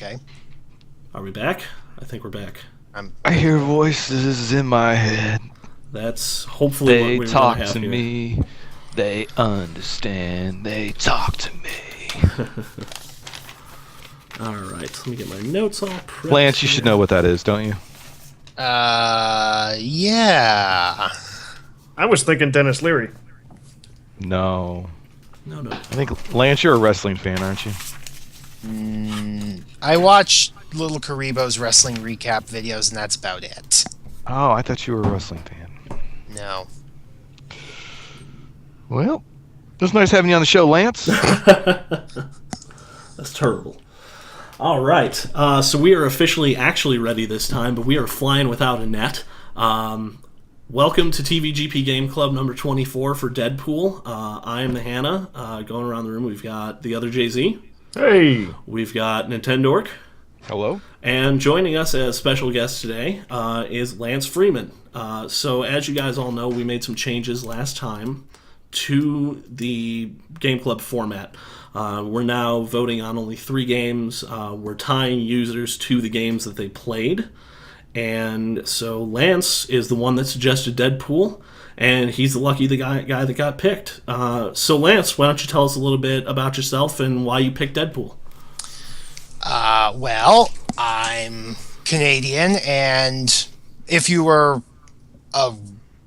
Okay. Are we back? I think we're back. I hear voices in my head. That's hopefully what They we're going talk to have to here. me. They understand. They talk to me. All right, let me get my notes all prepped. Lance, you should know what that is, don't you? Yeah. I was thinking Dennis Leary. No. No. I think, Lance, you're a wrestling fan, aren't you? I watch Little Karibo's wrestling recap videos, and that's about it. Oh, I thought you were a wrestling fan. No. Well, it was nice having you on the show, Lance. That's terrible. All right, so we are officially actually ready this time, but we are flying without a net. Welcome to TVGP Game Club number 24 for Deadpool. I am the Hannah. Going around the room, we've got the other Jay-Z. Hey. We've got Nintendork. Hello. And joining us as special guest today is Lance Freeman. So as you guys all know, we made some changes last time to the Game Club format. We're now voting on only 3 games. We're tying users to the games that they played. And so Lance is the one that suggested Deadpool, and he's the lucky guy that got picked. So Lance, why don't you tell us a little bit about yourself and why you picked Deadpool? Well, I'm Canadian, and if you were a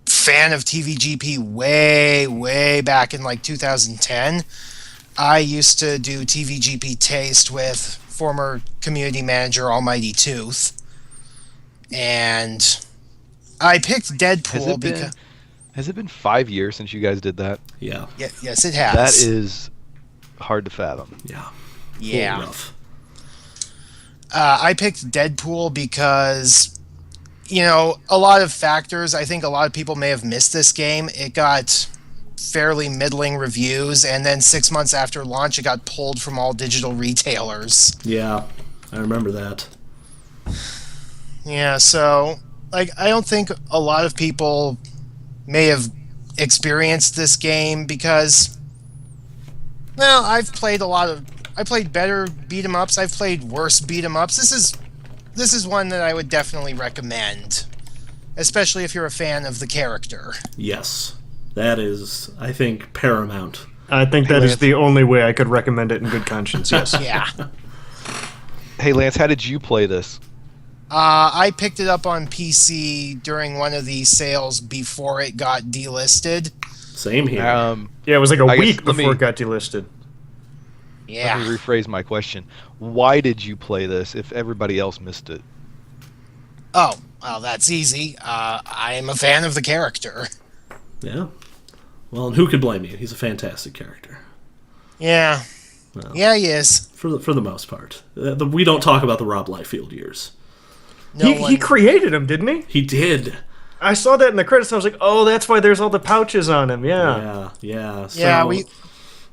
fan of TVGP way back in like 2010, I used to do TVGP Taste with former community manager Almighty Tooth, and I picked Deadpool because... Has it been 5 years since you guys did that? Yeah. Yes, it has. That is hard to fathom. Yeah. Yeah. Rough. I picked Deadpool because, a lot of factors. I think a lot of people may have missed this game. It got fairly middling reviews, and then 6 months after launch, it got pulled from all digital retailers. Yeah, I remember that. Yeah, so, I don't think a lot of people may have experienced this game because, well, I played better beat-em-ups. I've played worse beat-em-ups. This is one that I would definitely recommend, especially if you're a fan of the character. Yes. That is, I think, paramount. I think that is the only way I could recommend it in good conscience, yes. Yeah. Hey, Lance, how did you play this? I picked it up on PC during one of the sales before it got delisted. Same here. Yeah, it was like a week let me- before it got delisted. Yeah. Let me rephrase my question. Why did you play this if everybody else missed it? Oh, well, that's easy. I am a fan of the character. Yeah. Well, and who could blame you? He's a fantastic character. Yeah. Well, Yeah, he is. For the most part. We don't talk about the Rob Liefeld years. He created him, didn't he? He did. I saw that in the credits, and I was like, oh, that's why there's all the pouches on him, yeah. Yeah. So,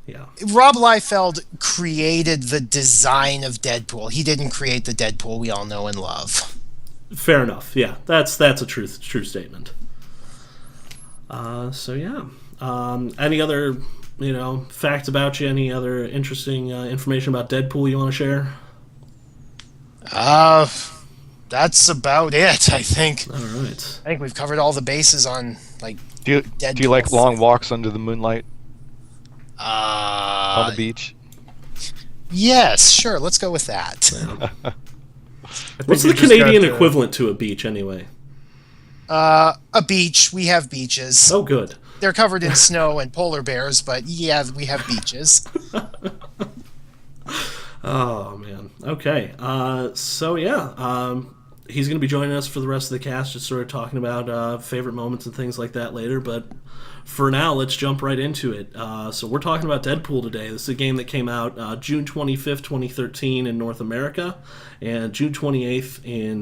Yeah, Rob Liefeld created the design of Deadpool. He didn't create the Deadpool we all know and love. Fair enough. Yeah, that's a true statement. So yeah. Any other facts about you? Any other interesting information about Deadpool you want to share? That's about it, I think. All right. I think we've covered all the bases on, Do you like long walks under the moonlight on the beach? Yes, sure, let's go with that. What's the Canadian equivalent to a beach, anyway? A beach. We have beaches. Oh, good. They're covered in snow and polar bears, but yeah, we have beaches. Oh, man. Okay. So, yeah. He's going to be joining us for the rest of the cast, just sort of talking about favorite moments and things like that later. But for now, let's jump right into it. So we're talking about Deadpool today. This is a game that came out June 25th, 2013 in North America, and June 28th in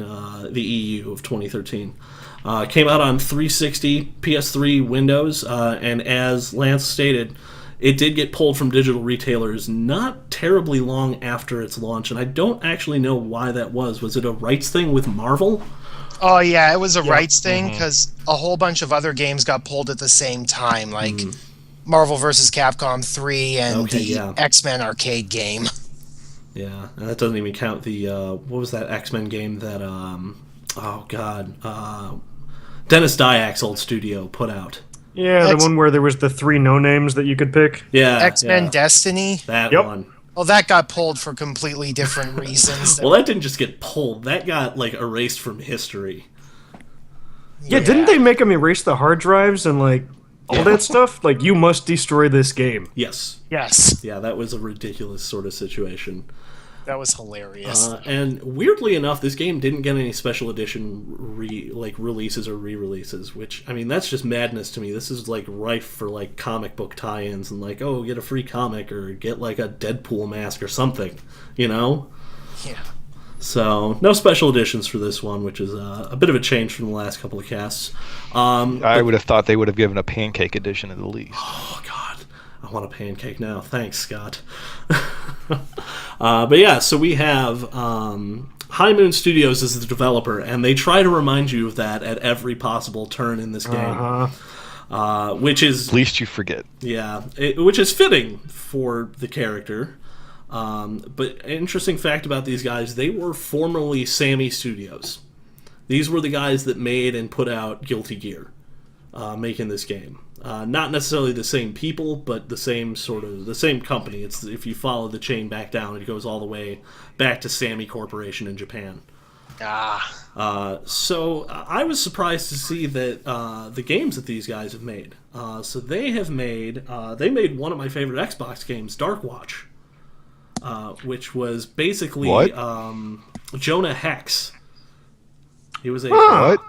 the EU of 2013. Came out on 360, PS3, Windows, and as Lance stated, it did get pulled from digital retailers not terribly long after its launch, and I don't actually know why that was. Was it a rights thing with Marvel? Oh, yeah, it was a rights thing, because a whole bunch of other games got pulled at the same time, like Marvel vs. Capcom 3 and X-Men arcade game. Yeah, and that doesn't even count the what was that X-Men game that Dennis Diak's old studio put out. Yeah, the one where there was the 3 no-names that you could pick. Yeah, X-Men yeah. Destiny. That Yep. one. Well, that got pulled for completely different reasons. Well, that didn't just get pulled. That got like erased from history. Yeah, didn't they make them erase the hard drives and like all that stuff? Like, you must destroy this game. Yes. Yes, Yeah, that was a ridiculous sort of situation. that was hilarious. And weirdly enough, this game didn't get any special edition releases or re-releases, which, I mean, that's just madness to me. This is like rife for like comic book tie-ins and like, oh, get a free comic or get like a Deadpool mask or something, you know? Yeah. So, no special editions for this one, which is a bit of a change from the last couple of casts. I would have thought they would have given a pancake edition at the least. Oh, God. I want a pancake now. Thanks, Scott. But yeah, so we have High Moon Studios as the developer, and they try to remind you of that at every possible turn in this game. Which is... Least you forget. Yeah, which is fitting for the character. But an interesting fact about these guys, they were formerly Sammy Studios. These were the guys that made and put out Guilty Gear, making this game. Not necessarily the same people, but the same company. It's, if you follow the chain back down, it goes all the way back to Sammy Corporation in Japan. So I was surprised to see that the games that these guys have made. So they made one of my favorite Xbox games, Dark Watch. Which was basically Jonah Hex. He was a What?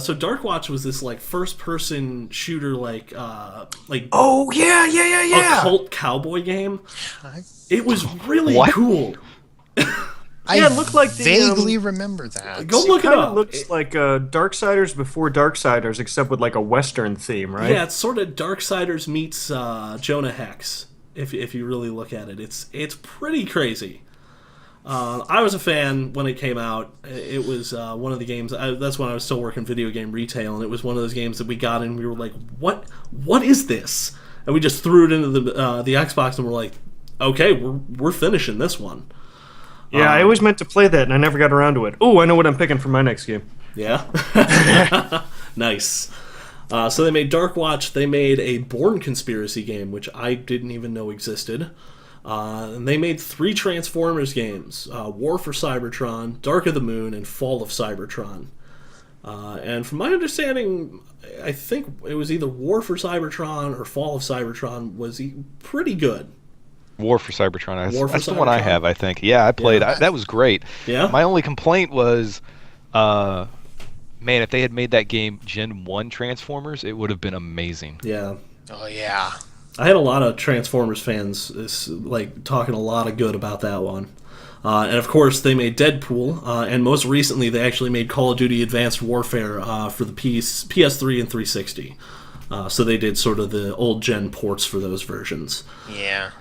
So Dark Watch was this like first-person shooter like Oh, yeah. occult cowboy game. It was really What? cool. I it looked like the, vaguely remember that. Go look it Kind up. of looks like Darksiders before Darksiders, except with like a Western theme, right? Yeah, it's sort of Darksiders meets Jonah Hex. If you really look at it, it's pretty crazy. I was a fan when it came out. It was one of the games. That's when I was still working video game retail, and it was one of those games that we got and we were like, "What is this?" And we just threw it into the Xbox, and we're like, "Okay, we're finishing this one." Yeah, I always meant to play that, and I never got around to it. Oh, I know what I'm picking for my next game. Yeah, nice. So they made Dark Watch. They made a Bourne Conspiracy game, which I didn't even know existed. And they made 3 Transformers games, War for Cybertron, Dark of the Moon, and Fall of Cybertron. And from my understanding, I think it was either War for Cybertron or Fall of Cybertron was pretty good. War for Cybertron. War for That's the one I Cybertron. have, I think. Yeah, I played. Yeah. That was great. Yeah? My only complaint was, man, if they had made that game Gen 1 Transformers, it would have been amazing. Yeah. Oh yeah. I had a lot of Transformers fans like talking a lot of good about that one. And of course, they made Deadpool, and most recently, they actually made Call of Duty Advanced Warfare for the PS3 and 360. So they did sort of the old gen ports for those versions. Yeah.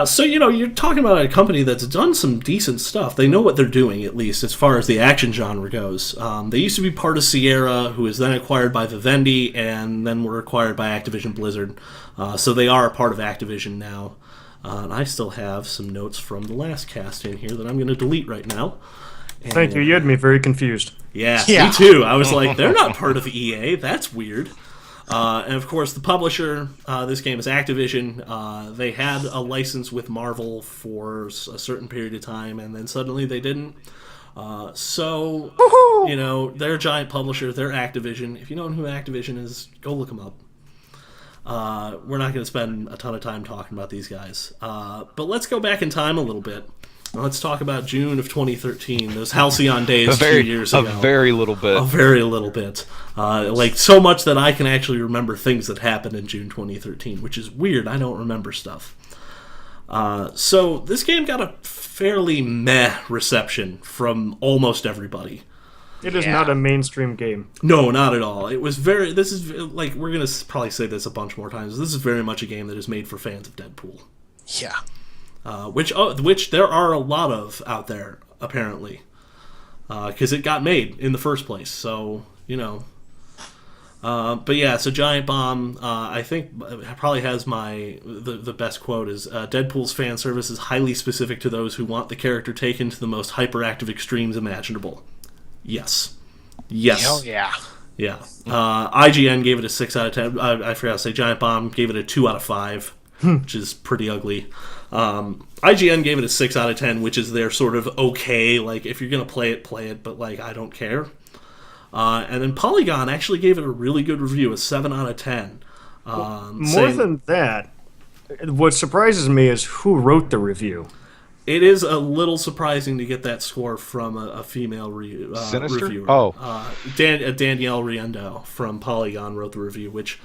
So, you're talking about a company that's done some decent stuff. They know what they're doing, at least, as far as the action genre goes. They used to be part of Sierra, who was then acquired by Vivendi, and then were acquired by Activision Blizzard. So they are a part of Activision now. And I still have some notes from the last cast in here that I'm going to delete right now. And, Thank you. You had me very confused. Yeah, Yeah. me too. I was like, they're not part of EA. That's weird. And of course, the publisher, this game is Activision. They had a license with Marvel for a certain period of time, and then suddenly they didn't. So, they're a giant publisher. They're Activision. If you don't know who Activision is, go look them up. We're not going to spend a ton of time talking about these guys. But let's go back in time a little bit. Let's talk about June of 2013, those halcyon days 2 years ago. A very little bit. A very little bit. Like, so much that I can actually remember things that happened in June 2013, which is weird. I don't remember stuff. So, this game got a fairly meh reception from almost everybody. It is not a mainstream game. No, not at all. It was very... This is, like, we're going to probably say this a bunch more times. This is very much a game that is made for fans of Deadpool. Yeah. Which there are a lot of out there, apparently. Because it got made in the first place. So, But yeah, so Giant Bomb, I think probably has the best quote is Deadpool's fan service is highly specific to those who want the character taken to the most hyperactive extremes imaginable. Yes. Hell yeah. Yeah. IGN gave it a 6 out of 10. I forgot to say Giant Bomb gave it a 2 out of 5, which is pretty ugly. IGN gave it a 6 out of 10, which is their sort of okay, like, if you're going to play it, but, like, I don't care. And then Polygon actually gave it a really good review, a 7 out of 10. More than that, what surprises me is who wrote the review. It is a little surprising to get that score from a female Sinister? reviewer. Oh. Danielle Riendo from Polygon wrote the review, which,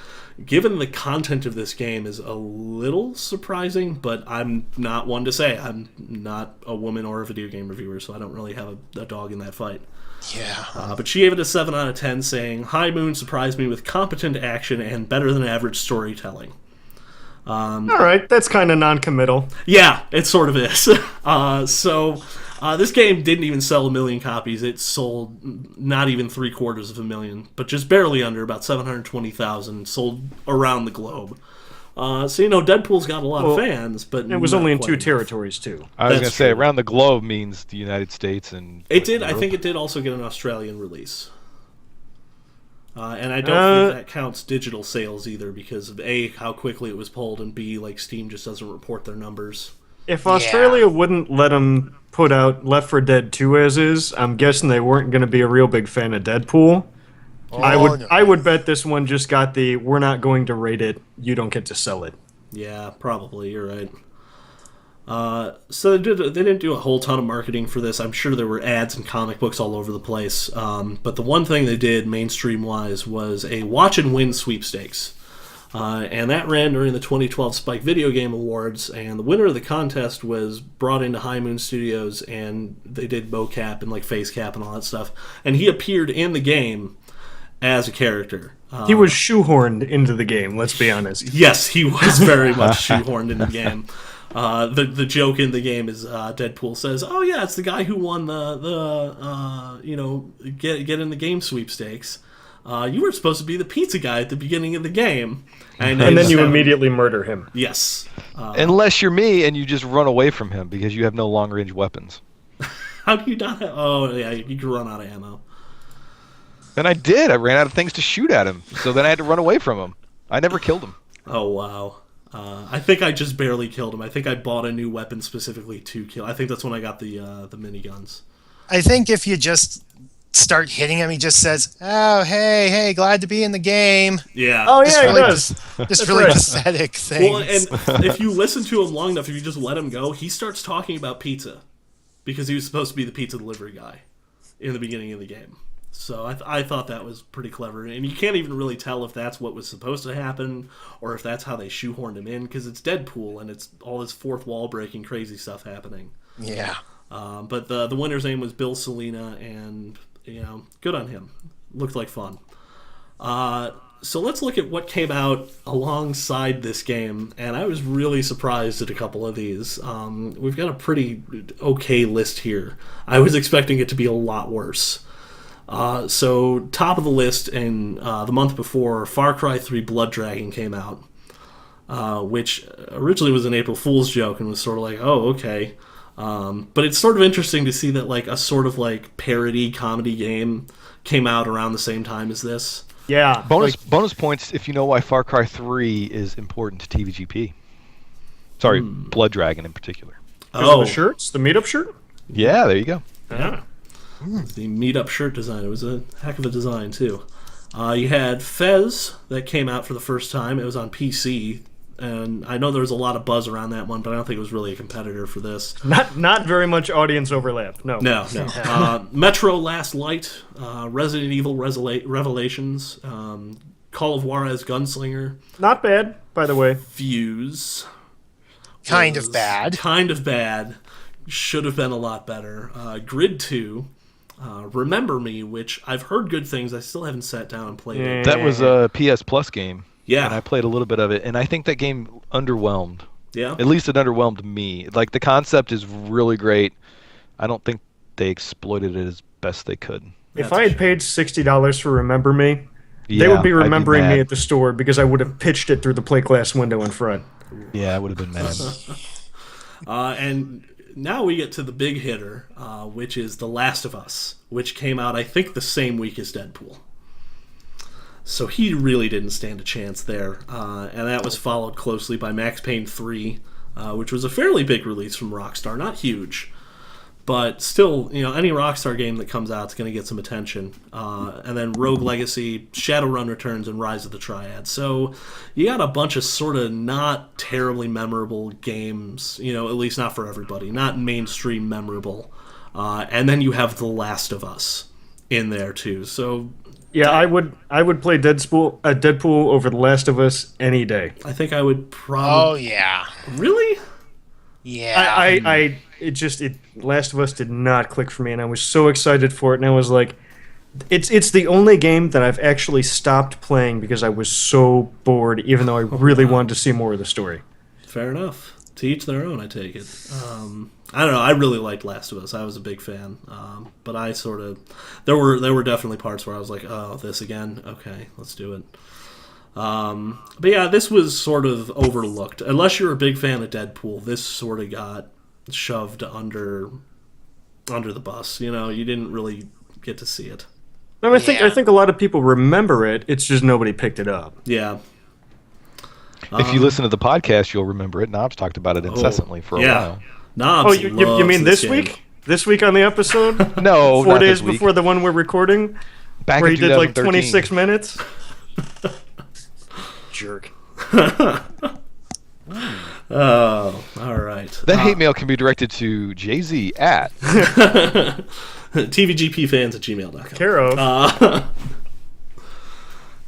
given the content of this game, is a little surprising, but I'm not one to say. I'm not a woman or a video game reviewer, so I don't really have a dog in that fight. Yeah. But she gave it a 7 out of 10, saying, High Moon surprised me with competent action and better than average storytelling. All right, that's kind of non-committal. Yeah, it sort of is. This game didn't even sell 1 million copies. It sold not even 750,000, but just barely under, about 720,000, sold around the globe. Deadpool's got a lot of fans, but it was not only in quite 2 enough. territories, too. I was That's going to say, true. around the globe means the United States and... It did. I Europe. think it did also get an Australian release. And I don't think that counts digital sales either, because of A, how quickly it was pulled, and B, like, Steam just doesn't report their numbers. If Australia wouldn't let them put out Left 4 Dead 2 as is, I'm guessing they weren't going to be a real big fan of Deadpool. Oh, I would bet this one just got the we're not going to rate it, you don't get to sell it. Yeah, probably. You're right. So they didn't do a whole ton of marketing for this. I'm sure there were ads and comic books all over the place. But the one thing they did, mainstream-wise, was a Watch and Win sweepstakes. And that ran during the 2012 Spike Video Game Awards, and the winner of the contest was brought into High Moon Studios, and they did mocap and, like, face cap and all that stuff. And he appeared in the game as a character. He was shoehorned into the game, let's be honest. Yes, he was very much shoehorned in the game. The joke in the game is Deadpool says, "Oh yeah, it's the guy who won the get in the game sweepstakes. You were supposed to be the pizza guy at the beginning of the game, and then you immediately murder him." Yes, Unless you're me and you just run away from him because you have no long-range weapons. how do you not have? Oh yeah, you can run out of ammo. And I did. I ran out of things to shoot at him, so then I had to run away from him. I never killed him. Oh wow. I think I just barely killed him. I think I bought a new weapon specifically to kill. I think that's when I got the miniguns. I think if you just start hitting him, he just says, "Oh, hey, glad to be in the game." Yeah. Oh Just yeah, he really, does. just really right. pathetic things. Well, and if you listen to him long enough, if you just let him go, he starts talking about pizza because he was supposed to be the pizza delivery guy in the beginning of the game. So I thought that was pretty clever, and you can't even really tell if that's what was supposed to happen or if that's how they shoehorned him in, because it's Deadpool and it's all this fourth wall breaking crazy stuff happening. Yeah. But the winner's name was Bill Salina, and good on him. Looked like fun. So let's look at what came out alongside this game, and I was really surprised at a couple of these. We've got a pretty okay list here. I was expecting it to be a lot worse. So top of the list in the month before, Far Cry 3 Blood Dragon came out, which originally was an April Fool's joke and was sort of like, oh, okay. But it's sort of interesting to see that like a sort of like parody comedy game came out around the same time as this. Yeah. Bonus points if you know why Far Cry 3 is important to TVGP. Sorry, Blood Dragon in particular. The shirts, the meetup shirt. Yeah, there you go. Yeah. The meetup shirt design. It was a heck of a design, too. You had Fez that came out for the first time. It was on PC, and I know there was a lot of buzz around that one, but I don't think it was really a competitor for this. Not very much audience overlap. No. No. Metro Last Light, Resident Evil Revelations, Call of Juarez Gunslinger. Not bad, by the way. Fuse. Kind of bad. Kind of bad. Should have been a lot better. Grid 2. Remember Me, which I've heard good things. I still haven't sat down and played it. That was a PS Plus game. Yeah. And I played a little bit of it, and I think that game underwhelmed. Yeah. At least it underwhelmed me. Like, the concept is really great. I don't think they exploited it as best they could. If I had paid $60 for Remember Me, They would be I'd remembering me mad. at the store because I would have pitched it through the plate glass window in front. Yeah, I would have been mad. And now we get to the big hitter, which is The Last of Us, which came out, I think, the same week as Deadpool. So he really didn't stand a chance there. And that was followed closely by Max Payne 3, which was a fairly big release from Rockstar. Not huge, but still, any Rockstar game that comes out is going to get some attention. And then Rogue Legacy, Shadowrun Returns, and Rise of the Triad. So you got a bunch of sort of not terribly memorable games, at least not for everybody, not mainstream memorable. And then you have The Last of Us in there too. So Yeah, I would play Deadpool over The Last of Us any day. I think I would Oh probably. yeah, Really? yeah. Last of Us did not click for me, and I was so excited for it, and I was like, it's the only game that I've actually stopped playing because I was so bored, even though I really wanted to see more of the story. Fair enough. To each their own, I take it. I don't know. I really liked Last of Us. I was a big fan, but I sort of there were definitely parts where I was like, "Oh, this again? Okay, let's do it." But yeah, this was sort of overlooked. Unless you're a big fan of Deadpool, this sort of got shoved under the bus. You didn't really get to see it. No, I think Yeah. a lot of people remember it. It's just nobody picked it up. Yeah. If you listen to the podcast, you'll remember it. Knobs talked about it incessantly for a while. Knobs Oh, you mean this game. week? This week on the episode? No, 4 not days this week. before the one we're recording, Back where in he did like 2013. 26 minutes. Jerk. Oh, all right. That hate mail can be directed to Jay-Z at. TVGPfans@gmail.com. Care of.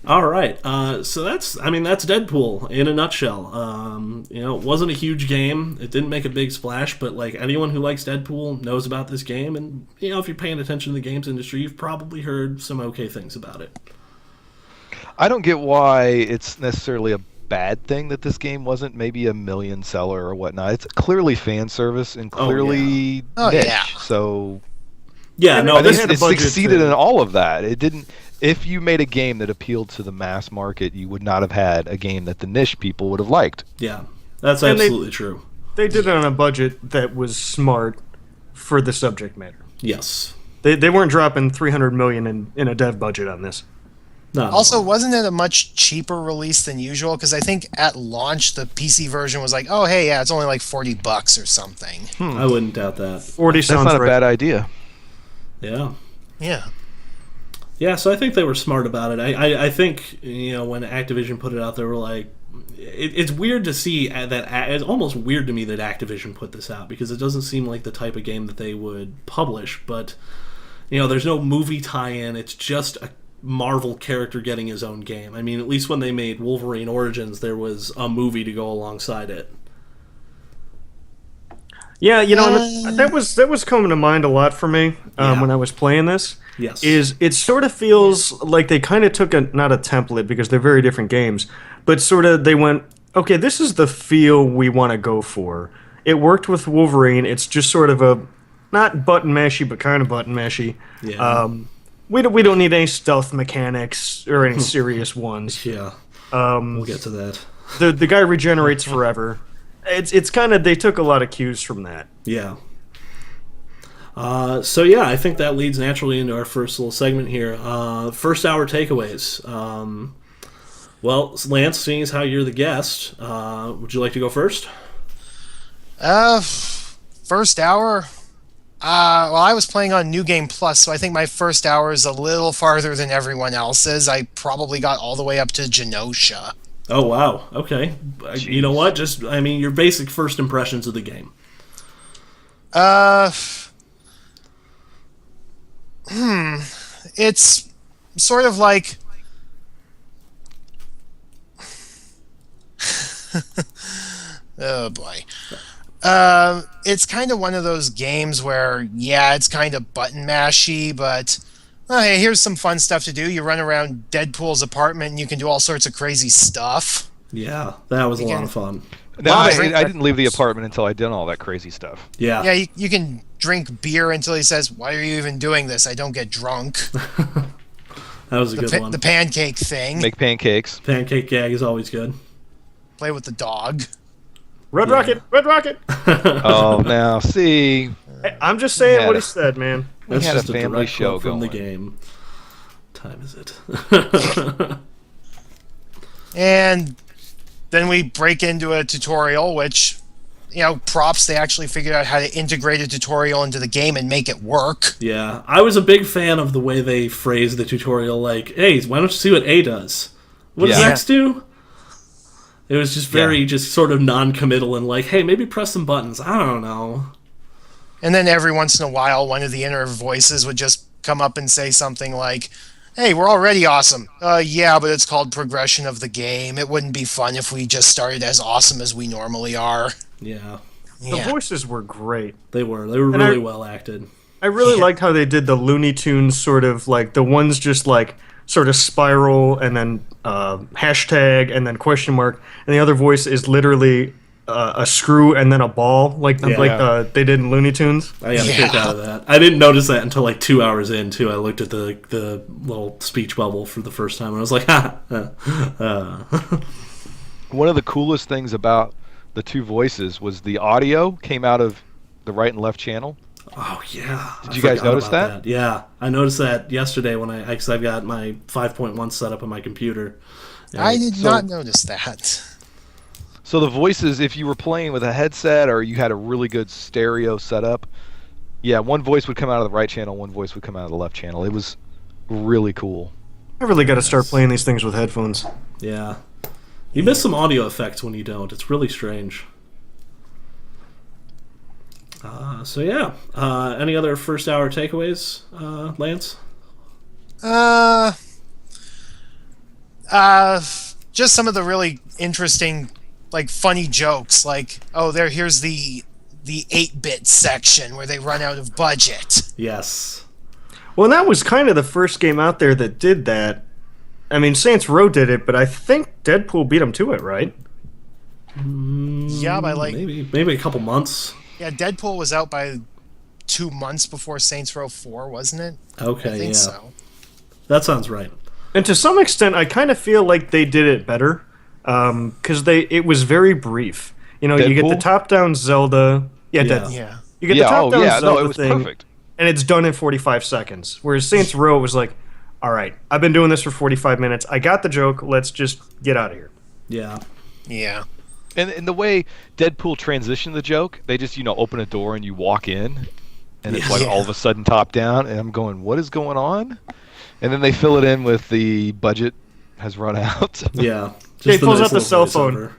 All right, so that's Deadpool in a nutshell. It wasn't a huge game. It didn't make a big splash, but like anyone who likes Deadpool knows about this game, and if you're paying attention to the games industry, you've probably heard some okay things about it. I don't get why it's necessarily a bad thing that this game wasn't maybe a million seller or whatnot. It's clearly fan service and clearly Oh, niche. yeah. So Yeah, no, I this think had a it budget succeeded to- in all of that. It didn't. If you made a game that appealed to the mass market, you would not have had a game that the niche people would have liked. yeah, that's And they- absolutely true. They did it on a budget that was smart for the subject matter. Yes. They weren't dropping $300 million in a dev budget on this. No. Also, wasn't it a much cheaper release than usual? Because I think at launch the PC version was like, oh hey, yeah, it's only like $40 or something. I wouldn't doubt that. 40 That's sounds not a right. bad idea. Yeah. Yeah. Yeah, so I think they were smart about it. I think, when Activision put it out, they were like, it's weird to see that, it's almost weird to me that Activision put this out, because it doesn't seem like the type of game that they would publish, but, there's no movie tie-in, it's just a Marvel character getting his own game. I mean, at least when they made Wolverine Origins, there was a movie to go alongside it. Yeah, that was coming to mind a lot for me Yeah. when I was playing this. Yes. Is it sort of feels like they kind of took not a template because they're very different games, but sort of they went, okay, this is the feel we want to go for. It worked with Wolverine. It's just sort of a not button mashy, but kind of button mashy. Yeah. We don't need any stealth mechanics or any serious ones. Yeah. We'll get to that. The guy regenerates forever. It's kind of they took a lot of cues from that. Yeah. So yeah, I think that leads naturally into our first little segment here. First hour takeaways. Well, Lance, seeing as how you're the guest, would you like to go first? First hour. Well, I was playing on New Game Plus, so I think my first hour is a little farther than everyone else's. I probably got all the way up to Genosha. Oh wow. Okay. You know what? Just your basic first impressions of the game. It's sort of like oh boy. It's kind of one of those games where, yeah, it's kind of button mashy, but oh, hey, here's some fun stuff to do. You run around Deadpool's apartment and you can do all sorts of crazy stuff. Yeah, that was a lot of fun. No, Wow. I didn't leave the apartment until I did all that crazy stuff. Yeah. Yeah, you can drink beer until he says, "Why are you even doing this? I don't get drunk." That was a good one. The pancake thing. Make pancakes. Pancake gag is always good. Play with the dog. Red Rocket, Red Rocket. Oh, now see, Hey, I'm just saying Yeah. what he said, man. we That's had a just family direct show quote from going. the game. Time is it? And then we break into a tutorial, which, props, they actually figured out how to integrate a tutorial into the game and make it work. Yeah, I was a big fan of the way they phrased the tutorial. Like, hey, why don't you see what A does? What does Yeah. X do? It was just very, just sort of non-committal and like, hey, maybe press some buttons. I don't know. And then every once in a while, one of the inner voices would just come up and say something like, hey, we're already awesome. Yeah, but it's called progression of the game. It wouldn't be fun if we just started as awesome as we normally are. Yeah, The Yeah. voices were great. they were. They were And really well acted. I really Yeah. liked how they did the Looney Tunes sort of like the ones just like sort of spiral and then hashtag and then question mark, and the other voice is literally a screw and then a ball like Yeah. they did in Looney Tunes. I got a Yeah. kick out of that. I didn't notice that until like 2 hours in, too. I looked at the little speech bubble for the first time, and I was like, ha! One of the coolest things about the two voices was the audio came out of the right and left channel. Oh, yeah. Did you guys notice that? Yeah, I noticed that yesterday when because I've got my 5.1 set up on my computer. And I did So- not notice that. So the voices, if you were playing with a headset or you had a really good stereo setup, yeah, one voice would come out of the right channel, one voice would come out of the left channel. It was really cool. I really got to start playing these things with headphones. Yeah. You miss some audio effects when you don't. It's really strange. So yeah. Any other first hour takeaways, Lance? Just some of the really interesting, like, funny jokes. Like, here's the 8-bit section where they run out of budget. Yes. Well, that was kind of the first game out there that did that. I mean, Saints Row did it, but I think Deadpool beat them to it, right? Yeah, by like, Maybe a couple months. yeah, Deadpool was out by 2 months before Saints Row 4, wasn't it? Okay, I think yeah. so. That sounds right. And to some extent, I kind of feel like they did it better because it was very brief. You know, you get the Deadpool? top-down Zelda. Yeah, Yeah. Yeah. you get the Yeah, top-down no, Zelda it was thing, perfect. and it's done in 45 seconds. Whereas Saints Row was like, all right, I've been doing this for 45 minutes. I got the joke. Let's just get out of here. Yeah. Yeah. And the way Deadpool transitioned the joke, they just, open a door and you walk in, and it's like Yeah. all of a sudden top down, and I'm going, what is going on? And then they fill it in with the budget has run out. Yeah. He Just pulls nice out the little cell phone. voiceover.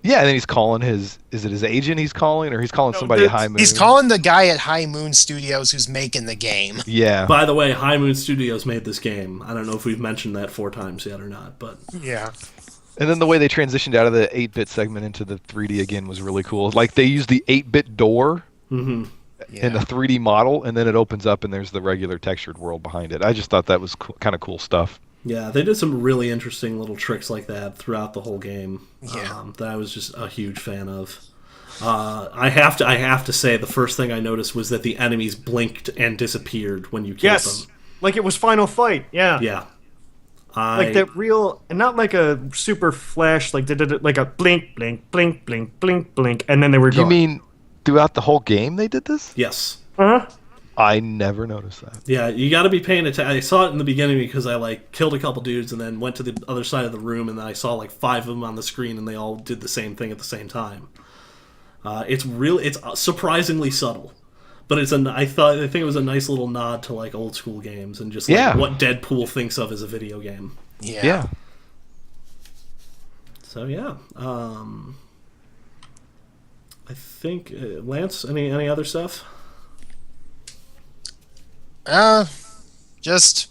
Yeah, and then he's calling is it his agent he's calling, or he's calling somebody at High Moon? He's calling the guy at High Moon Studios who's making the game. Yeah. By the way, High Moon Studios made this game. I don't know if we've mentioned that 4 times yet or not, but Yeah. And then the way they transitioned out of the 8-bit segment into the 3D again was really cool. Like they used the 8-bit door in the 3D model, and then it opens up and there's the regular textured world behind it. I just thought that was kind of cool stuff. yeah, they did some really interesting little tricks like that throughout the whole game. Yeah. That I was just a huge fan of. I have to say the first thing I noticed was that the enemies blinked and disappeared when you killed Yes, them. like it was Final Fight. Yeah, Yeah. like that real, and not like a super flash. Like they did it like a blink, blink, blink, blink, blink, blink, and then they were Do you gone. mean throughout the whole game they did this? Yes. Huh? I never noticed that. Yeah, you got to be paying attention. I saw it in the beginning because I killed a couple dudes and then went to the other side of the room and then I saw 5 of them on the screen and they all did the same thing at the same time. It's surprisingly subtle, but I think it was a nice little nod to old school games and just Yeah. what Deadpool thinks of as a video game. Yeah. So yeah, I think Lance, any other stuff? Just,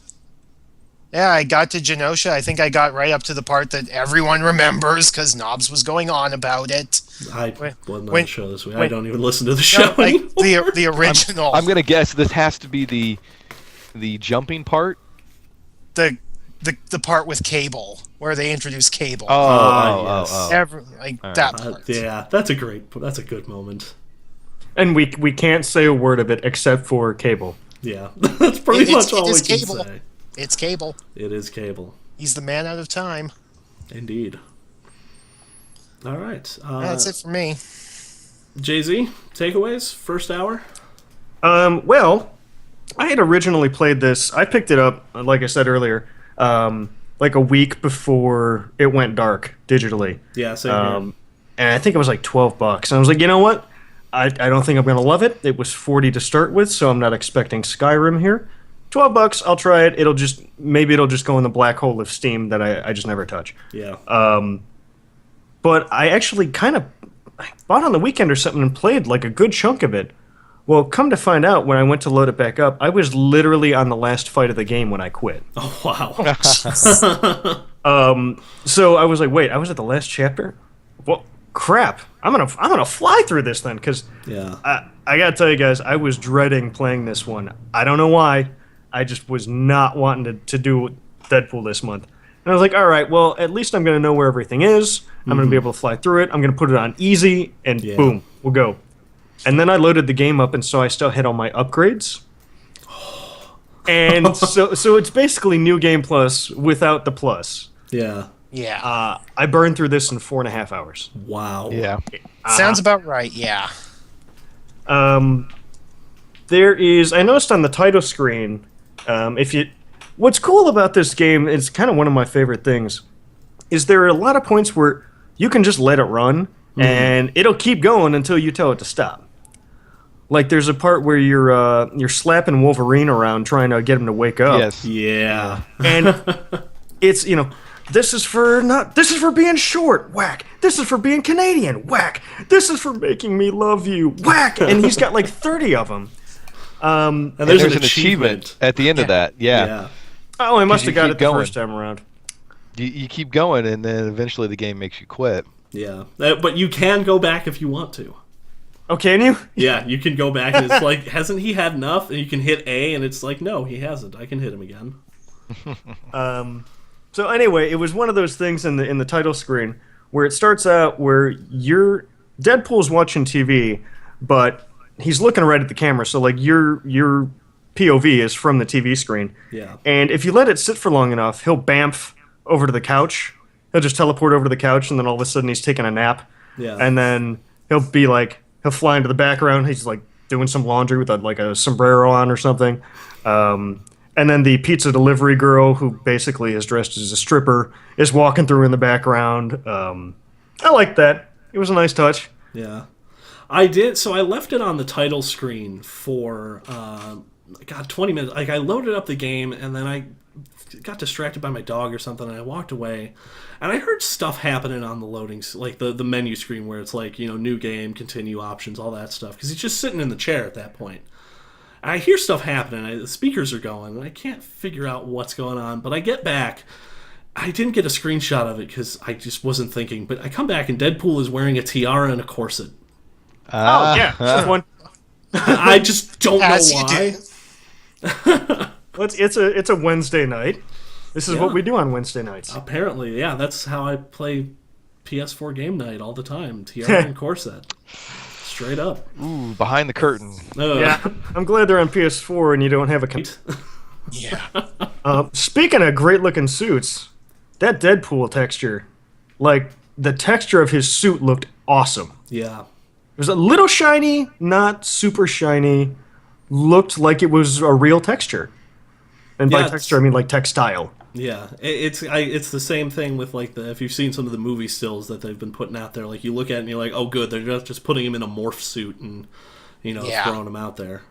I got to Genosha. I think I got right up to the part that everyone remembers because Knobs was going on about it. I When- wasn't on when- the show this week. I when- don't even listen to the show Like anymore. the original, I'm gonna guess this has to be the jumping part. the part with Cable where they introduce Cable. yes. That part. Yeah, that's a good moment. And we can't say a word of it except for Cable. Yeah, that's pretty It's- much all it we is can Cable. say. It's Cable. It is Cable. He's the man out of time. Indeed. All right. That's it for me. Jay-Z, takeaways, first hour? Well, I had originally played this. I picked it up, like I said earlier, like a week before it went dark digitally. Yeah, same here. And I think it was like $12. And I was like, you know what? I don't think I'm going to love it. It was 40 to start with, so I'm not expecting Skyrim here. $12, I'll try it. Maybe it'll just go in the black hole of Steam that I just never touch. Yeah. But I actually kind of bought on the weekend or something and played like a good chunk of it. Well, come to find out, when I went to load it back up, I was literally on the last fight of the game when I quit. Oh, wow. So I was like, wait, I was at the last chapter? Well, crap. I'm gonna fly through this then, because Yeah. I gotta tell you guys, I was dreading playing this one. I don't know why. I just was not wanting to do Deadpool this month. And I was like, all right, well, at least I'm gonna know where everything is. I'm gonna be able to fly through it. I'm gonna put it on easy, and boom, we'll go. And then I loaded the game up, and so I still had all my upgrades. And so it's basically New Game Plus without the plus. Yeah. Yeah. I burned through this in 4.5 hours. Wow. Yeah. Sounds about right, yeah. There is, I noticed on the title screen, what's cool about this game, it's kind of one of my favorite things, is there are a lot of points where you can just let it run, and it'll keep going until you tell it to stop. Like there's a part where you're slapping Wolverine around trying to get him to wake up. Yes. Yeah. And it's, this is for being short, whack. This is for being Canadian, whack. This is for making me love you, whack. And he's got like 30 of them. And There's an an achievement at the end of that. Yeah. Oh, I must have you got keep it the going. first time around. You keep going, and then eventually the game makes you quit. Yeah. But you can go back if you want to. Oh, can you? Yeah, you can go back and it's like, hasn't he had enough? And you can hit A and it's like, no, he hasn't. I can hit him again. So anyway, it was one of those things in the title screen where it starts out where Deadpool's watching TV, but he's looking right at the camera. So like your POV is from the TV screen. Yeah. And if you let it sit for long enough, he'll bamf over to the couch. He'll just teleport over to the couch, and then all of a sudden he's taking a nap. Yeah. And then he'll fly into the background. He's like doing some laundry with a sombrero on or something. And then the pizza delivery girl, who basically is dressed as a stripper, is walking through in the background. I like that. It was a nice touch. Yeah. I did. So I left it on the title screen for, 20 minutes. Like, I loaded up the game, and then I got distracted by my dog or something, and I walked away. And I heard stuff happening on the loading, like the menu screen where it's like, new game, continue options, all that stuff. Because he's just sitting in the chair at that point. And I hear stuff happening. The speakers are going, and I can't figure out what's going on. But I get back. I didn't get a screenshot of it because I just wasn't thinking. But I come back, and Deadpool is wearing a tiara and a corset. Oh, yeah. That's one. I just don't know As you why. do. Well, it's a Wednesday night. This is what we do on Wednesday nights. Apparently, yeah, that's how I play PS4 game night all the time. Tiara and corset. Straight up. Ooh, behind the curtain. Yeah, I'm glad they're on PS4 and you don't have a... Yeah. Speaking of great-looking suits, that Deadpool texture, like, the texture of his suit looked awesome. Yeah. It was a little shiny, not super shiny, looked like it was a real texture. And by texture, I mean like textile. Yeah, it's the same thing with like if you've seen some of the movie stills that they've been putting out there, like you look at it and you're like, oh good, they're just putting him in a morph suit and throwing him out there.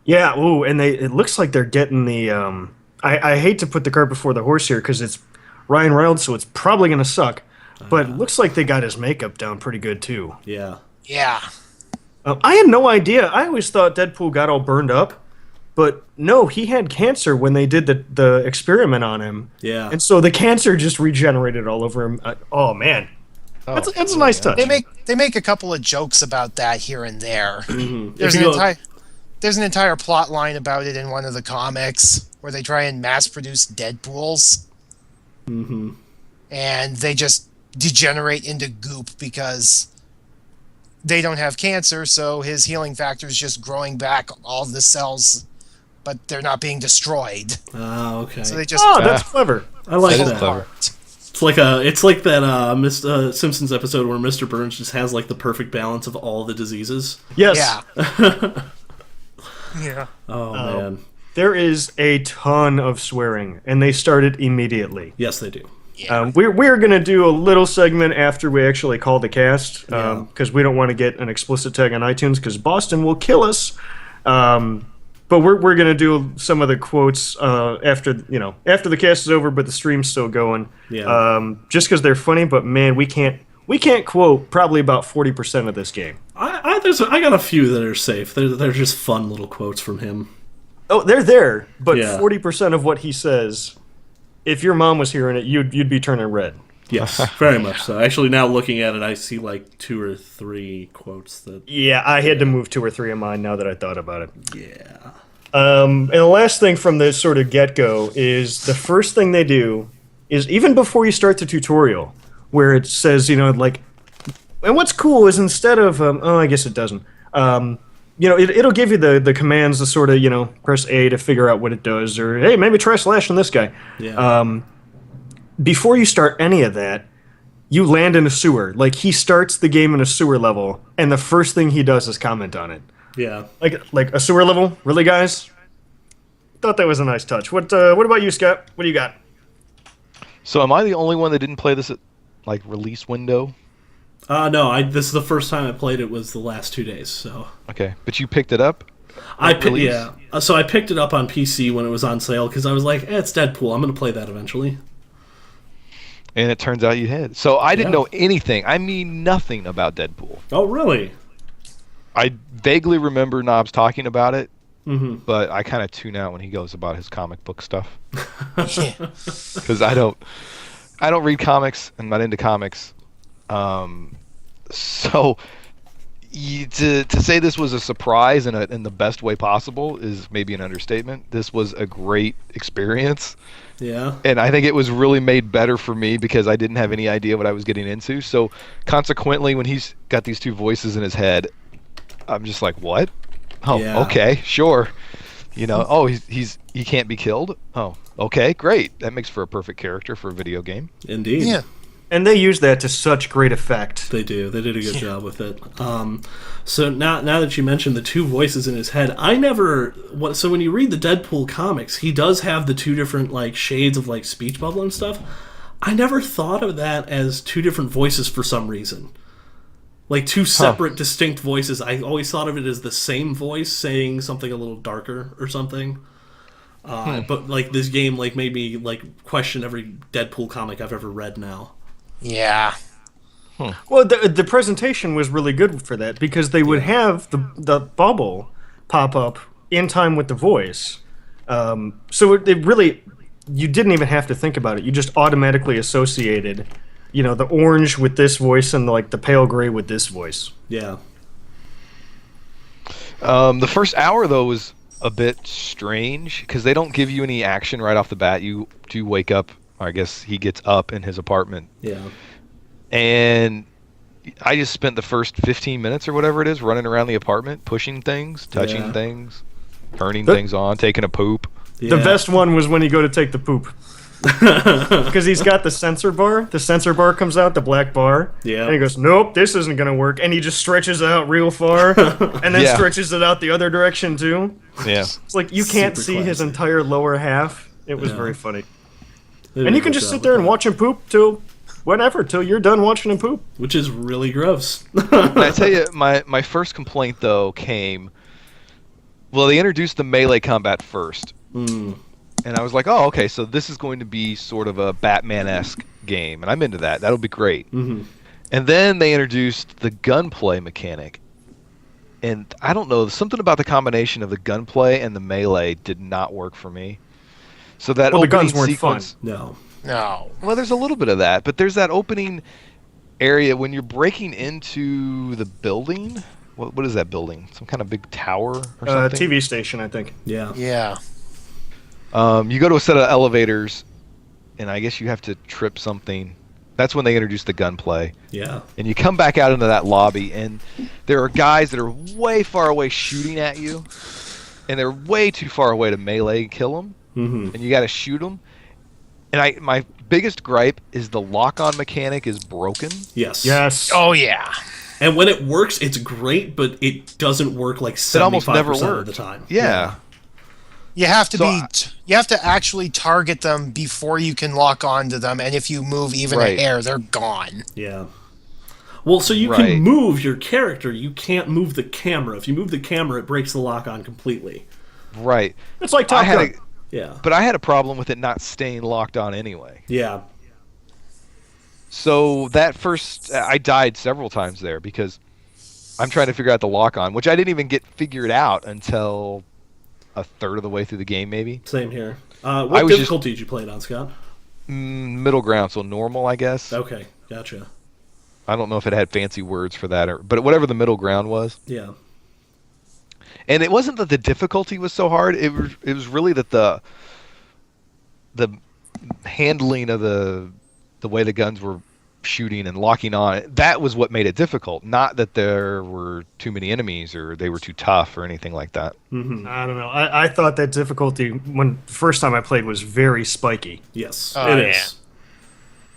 Yeah, ooh, and it looks like they're getting the I hate to put the cart before the horse here because it's Ryan Reynolds, so it's probably gonna suck. But it looks like they got his makeup down pretty good too. Yeah. Yeah. I had no idea. I always thought Deadpool got all burned up. But no, he had cancer when they did the experiment on him. Yeah. And so the cancer just regenerated all over him. Oh, man. That's a nice touch. They make a couple of jokes about that here and there. Mm-hmm. There's an entire plot line about it in one of the comics where they try and mass produce Deadpools. Mm-hmm. And they just degenerate into goop because they don't have cancer, so his healing factor is just growing back all the cells but they're not being destroyed. Oh, okay. So they just Oh, that's clever. I like That is that. clever. It's like that Simpsons episode where Mr. Burns just has like the perfect balance of all the diseases. Yes. Yeah. Yeah. Oh man. There is a ton of swearing, and they start it immediately. Yes, they do. We're going to do a little segment after we actually call the cast, Yeah. because we don't want to get an explicit tag on iTunes, because Boston will kill us. But we're going to do some of the quotes after the cast is over, but the stream's still going. Yeah. Just because they're funny, but man, we can't quote probably about 40% of this game. I got a few that are safe. They're just fun little quotes from him. Oh, they're there, but Yeah. 40% of what he says, if your mom was hearing it, you'd be turning red. Yes, very much so. Actually, now looking at it, I see like 2 or 3 quotes that. Yeah, I had to move 2 or 3 of mine now that I thought about it. Yeah. And the last thing from the sort of get-go is the first thing they do is even before you start the tutorial, where it says, and what's cool is instead of, I guess it doesn't, it'll give you the commands to sort of, press A to figure out what it does, or, hey, maybe try slashing this guy. Yeah. Before you start any of that, you land in a sewer. Like, he starts the game in a sewer level, and the first thing he does is comment on it. Yeah. Like a sewer level? Really, guys? Thought that was a nice touch. What about you, Scott? What do you got? So am I the only one that didn't play this at release window? No. This is the first time I played it. Was the last 2 days. So. Okay, but you picked it up. Release? Yeah. So I picked it up on PC when it was on sale because I was like, it's Deadpool. I'm going to play that eventually. And it turns out you had. So I didn't Yeah. know anything. I mean nothing about Deadpool. Oh, really? I vaguely remember Knobs talking about it, Mm-hmm. but I kind of tune out when he goes about his comic book stuff Yeah. because I don't read comics. I'm not into comics. So to say this was a surprise in the best way possible is maybe an understatement. This was a great experience. Yeah. And I think it was really made better for me because I didn't have any idea what I was getting into. So consequently, when he's got these 2 voices in his head, I'm just like, what? Oh, Yeah. okay, sure. Oh, he can't be killed. Oh, okay, great. That makes for a perfect character for a video game. Indeed. Yeah. And they use that to such great effect. They do. They did a good job with it. So now that you mentioned the 2 voices in his head, so when you read the Deadpool comics, he does have the 2 different shades of speech bubble and stuff. I never thought of that as 2 different voices for some reason. 2 separate, distinct voices. I always thought of it as the same voice saying something a little darker or something. But this game made me question every Deadpool comic I've ever read now. Yeah. Well, the presentation was really good for that because they would have the bubble pop up in time with the voice. So it really, you didn't even have to think about it. You just automatically associated, the orange with this voice and the pale gray with this voice. Yeah. The first hour though was a bit strange because they don't give you any action right off the bat. You do wake up. I guess he gets up in his apartment. Yeah. And I just spent the first 15 minutes or whatever it is running around the apartment, pushing things, touching things, turning things on, taking a poop. The best one was when you go to take the poop. Because he's got the sensor bar. The sensor bar comes out, the black bar. Yeah. And he goes, nope, this isn't going to work. And he just stretches it out real far and then Yeah. stretches it out the other direction, too. Yeah. It's like you can't Super see his classy. entire lower half. It was Yeah. very funny. They did And a you can good just job sit with there and that, watch him poop till you're done watching him poop. which is really gross. And I tell you, my first complaint though came. Well, they introduced the melee combat first, and I was like, oh, okay, so this is going to be sort of a Batman-esque game, and I'm into that. That'll be great. Mm-hmm. And then they introduced the gunplay mechanic, and I don't know, something about the combination of the gunplay and the melee did not work for me. So that Well, the opening guns weren't sequence, No. No. well, there's a little bit of that, but there's that opening area when you're breaking into the building. What is that building? Some kind of big tower or something? TV station, I think. Yeah. Yeah. You go to a set of elevators, and I guess you have to trip something. That's when they introduce the gunplay. Yeah. And you come back out into that lobby, and there are guys that are way far away shooting at you. and they're way too far away to melee and kill them, and you got to shoot them. And my biggest gripe is the lock-on mechanic is broken. Yes. Yes. Oh yeah. And when it works, it's great, but it doesn't work like 75% almost never of works. the time. Yeah. You have to So you have to actually target them before you can lock onto them, and if you move even a Right. hair, they're gone. Yeah. Well, so you Right. can move your character, you can't move the camera. If you move the camera, it breaks the lock-on completely. Right. It's like Top Gun. Yeah. But I had a problem with it not staying locked on anyway. Yeah. So that first, I died several times there because I'm trying to figure out the lock on, which I didn't even get figured out until a third of the way through the game, maybe. Same here. I What was just- difficulty did you play it on, Scott? Middle ground, so normal, I guess. Okay, gotcha. I don't know if it had fancy words for that, but whatever the middle ground was. Yeah. And it wasn't that the difficulty was so hard. It was really that the handling of the way the guns were shooting and locking on, that was what made it difficult. Not that there were too many enemies or they were too tough or anything like that. I don't know. I thought that difficulty when first time I played was very spiky. Yes, Oh, it yeah. is.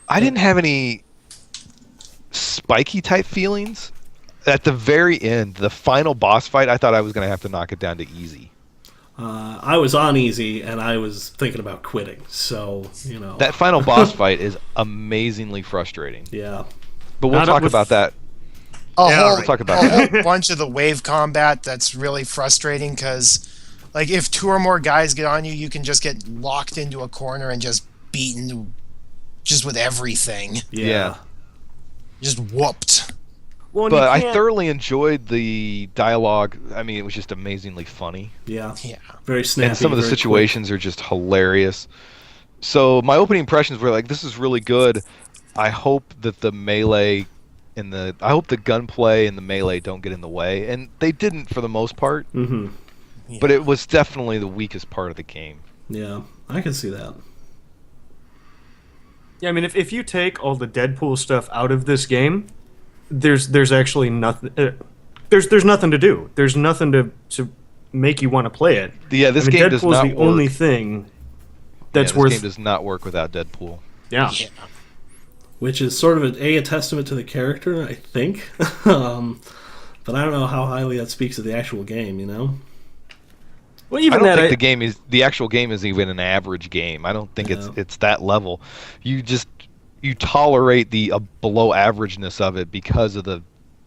I didn't have any spiky type feelings. At the very end, the final boss fight, I thought I was going to have to knock it down to easy. I was on easy, and I was thinking about quitting. So, That final boss fight is amazingly frustrating. yeah. But we'll Not talk with- about that. A whole, we'll talk about a that. whole bunch of the wave combat that's really frustrating because, like, if two or more guys get on you, you can just get locked into a corner and just beaten just with everything. Yeah. Just whooped. Well, and But you I can't- thoroughly enjoyed the dialogue. I mean, it was just amazingly funny. Yeah. Yeah. Very snappy. And some of the very situations are just hilarious. So my opening impressions were like, this is really good. I hope that the melee I hope the gunplay and the melee don't get in the way. And they didn't for the most part. quick. Mhm. But it was definitely the weakest part of the game. Yeah, I can see that. Yeah, I mean, if you take all the Deadpool stuff out of this game, there's actually nothing. There's nothing to do. There's nothing to make you want to play it. Yeah, this I mean, game does Deadpool's not the work. only thing that's this worth. game does not work without Deadpool. Yeah. Yeah. Which is sort of a testament to the character, I think. But I don't know how highly that speaks of the actual game, Well, I even don't that, think the actual game is even an average game. I don't think No. it's that level. You tolerate the below averageness of it because of the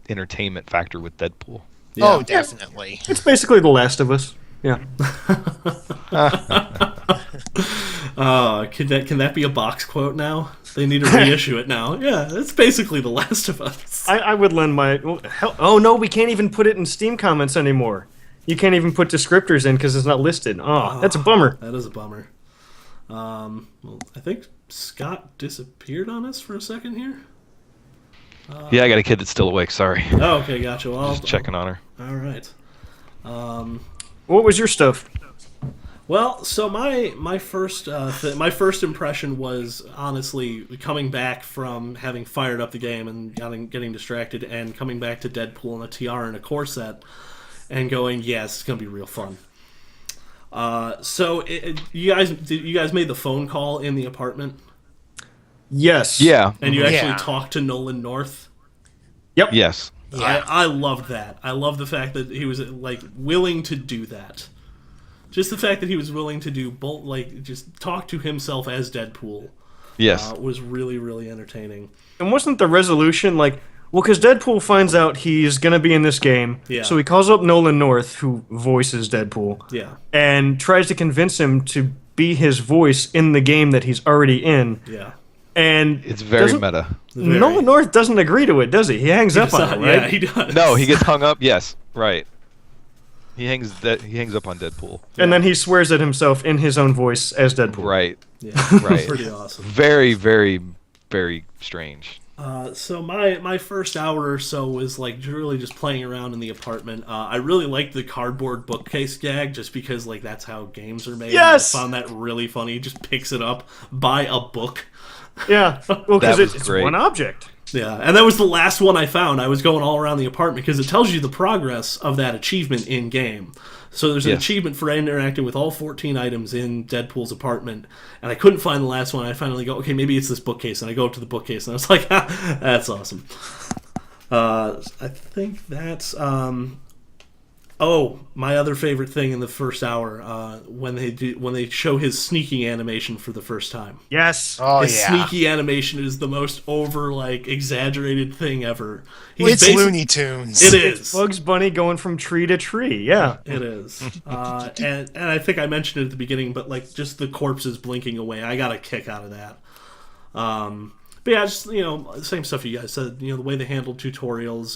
entertainment factor with Deadpool. Yeah. Oh, definitely. it's basically The Last of Us. Yeah. Can that be a box quote now? They need to reissue it now. Yeah, it's basically The Last of Us. I would lend my. Well, hell, oh no, we can't even put it in Steam comments anymore. You can't even put descriptors in because it's not listed. Oh, that's a bummer. That is a bummer. Well, I think Scott disappeared on us for a second here. Yeah, I got a kid that's still awake. Sorry, Oh, okay, gotcha. Well, just checking on her. All right. What was your stuff? Well, so my first my first impression was honestly coming back from having fired up the game and getting distracted and coming back to Deadpool in a tiara and a corset and going, yes, it's gonna be real fun. So you guys made the phone call in the apartment Yes. Yeah. and you actually Yeah. talked to Nolan North. Yep. Yes. Yeah. I loved that. I love the fact that he was like willing to do that. Just the fact that he was willing to do both, like just talk to himself as Deadpool, Yes. was really really entertaining. And wasn't the resolution like? Well, because Deadpool finds out he's gonna be in this game, Yeah. so he calls up Nolan North, who voices Deadpool, Yeah, and tries to convince him to be his voice in the game that he's already in. yeah. And It's very doesn't- meta. Very- Nolan North doesn't agree to it, does he? He hangs up on it, right? Yeah, he does. No, he gets hung up. Yes, right. He hangs up on Deadpool. And then he swears at himself in his own voice as Deadpool. Right. Yeah, Right. pretty awesome. Very, very, very strange. So my first hour or so was like really just playing around in the apartment. I really liked the cardboard bookcase gag just because like that's how games are made. Yes! I found that really funny. He just picks it up, buy a book. Yeah. Well, because That was it's great. one object. Yeah, and that was the last one I found. I was going all around the apartment because it tells you the progress of that achievement in game. So there's an achievement for interacting with all 14 items in Deadpool's apartment, and I couldn't find the last one. I finally go, okay, maybe it's this bookcase, and I go up to the bookcase, and I was like, that's awesome. I think that's... Oh, my other favorite thing in the first hour, when they show his sneaking animation for the first time. Yes. Oh, His yeah. sneaky animation is the most over, exaggerated thing ever. It's Looney Tunes. It is. Bugs Bunny going from tree to tree. Yeah. It is. And I think I mentioned it at the beginning, but, just the corpses blinking away, I got a kick out of that. But yeah, just, same stuff you guys said, the way they handled tutorials.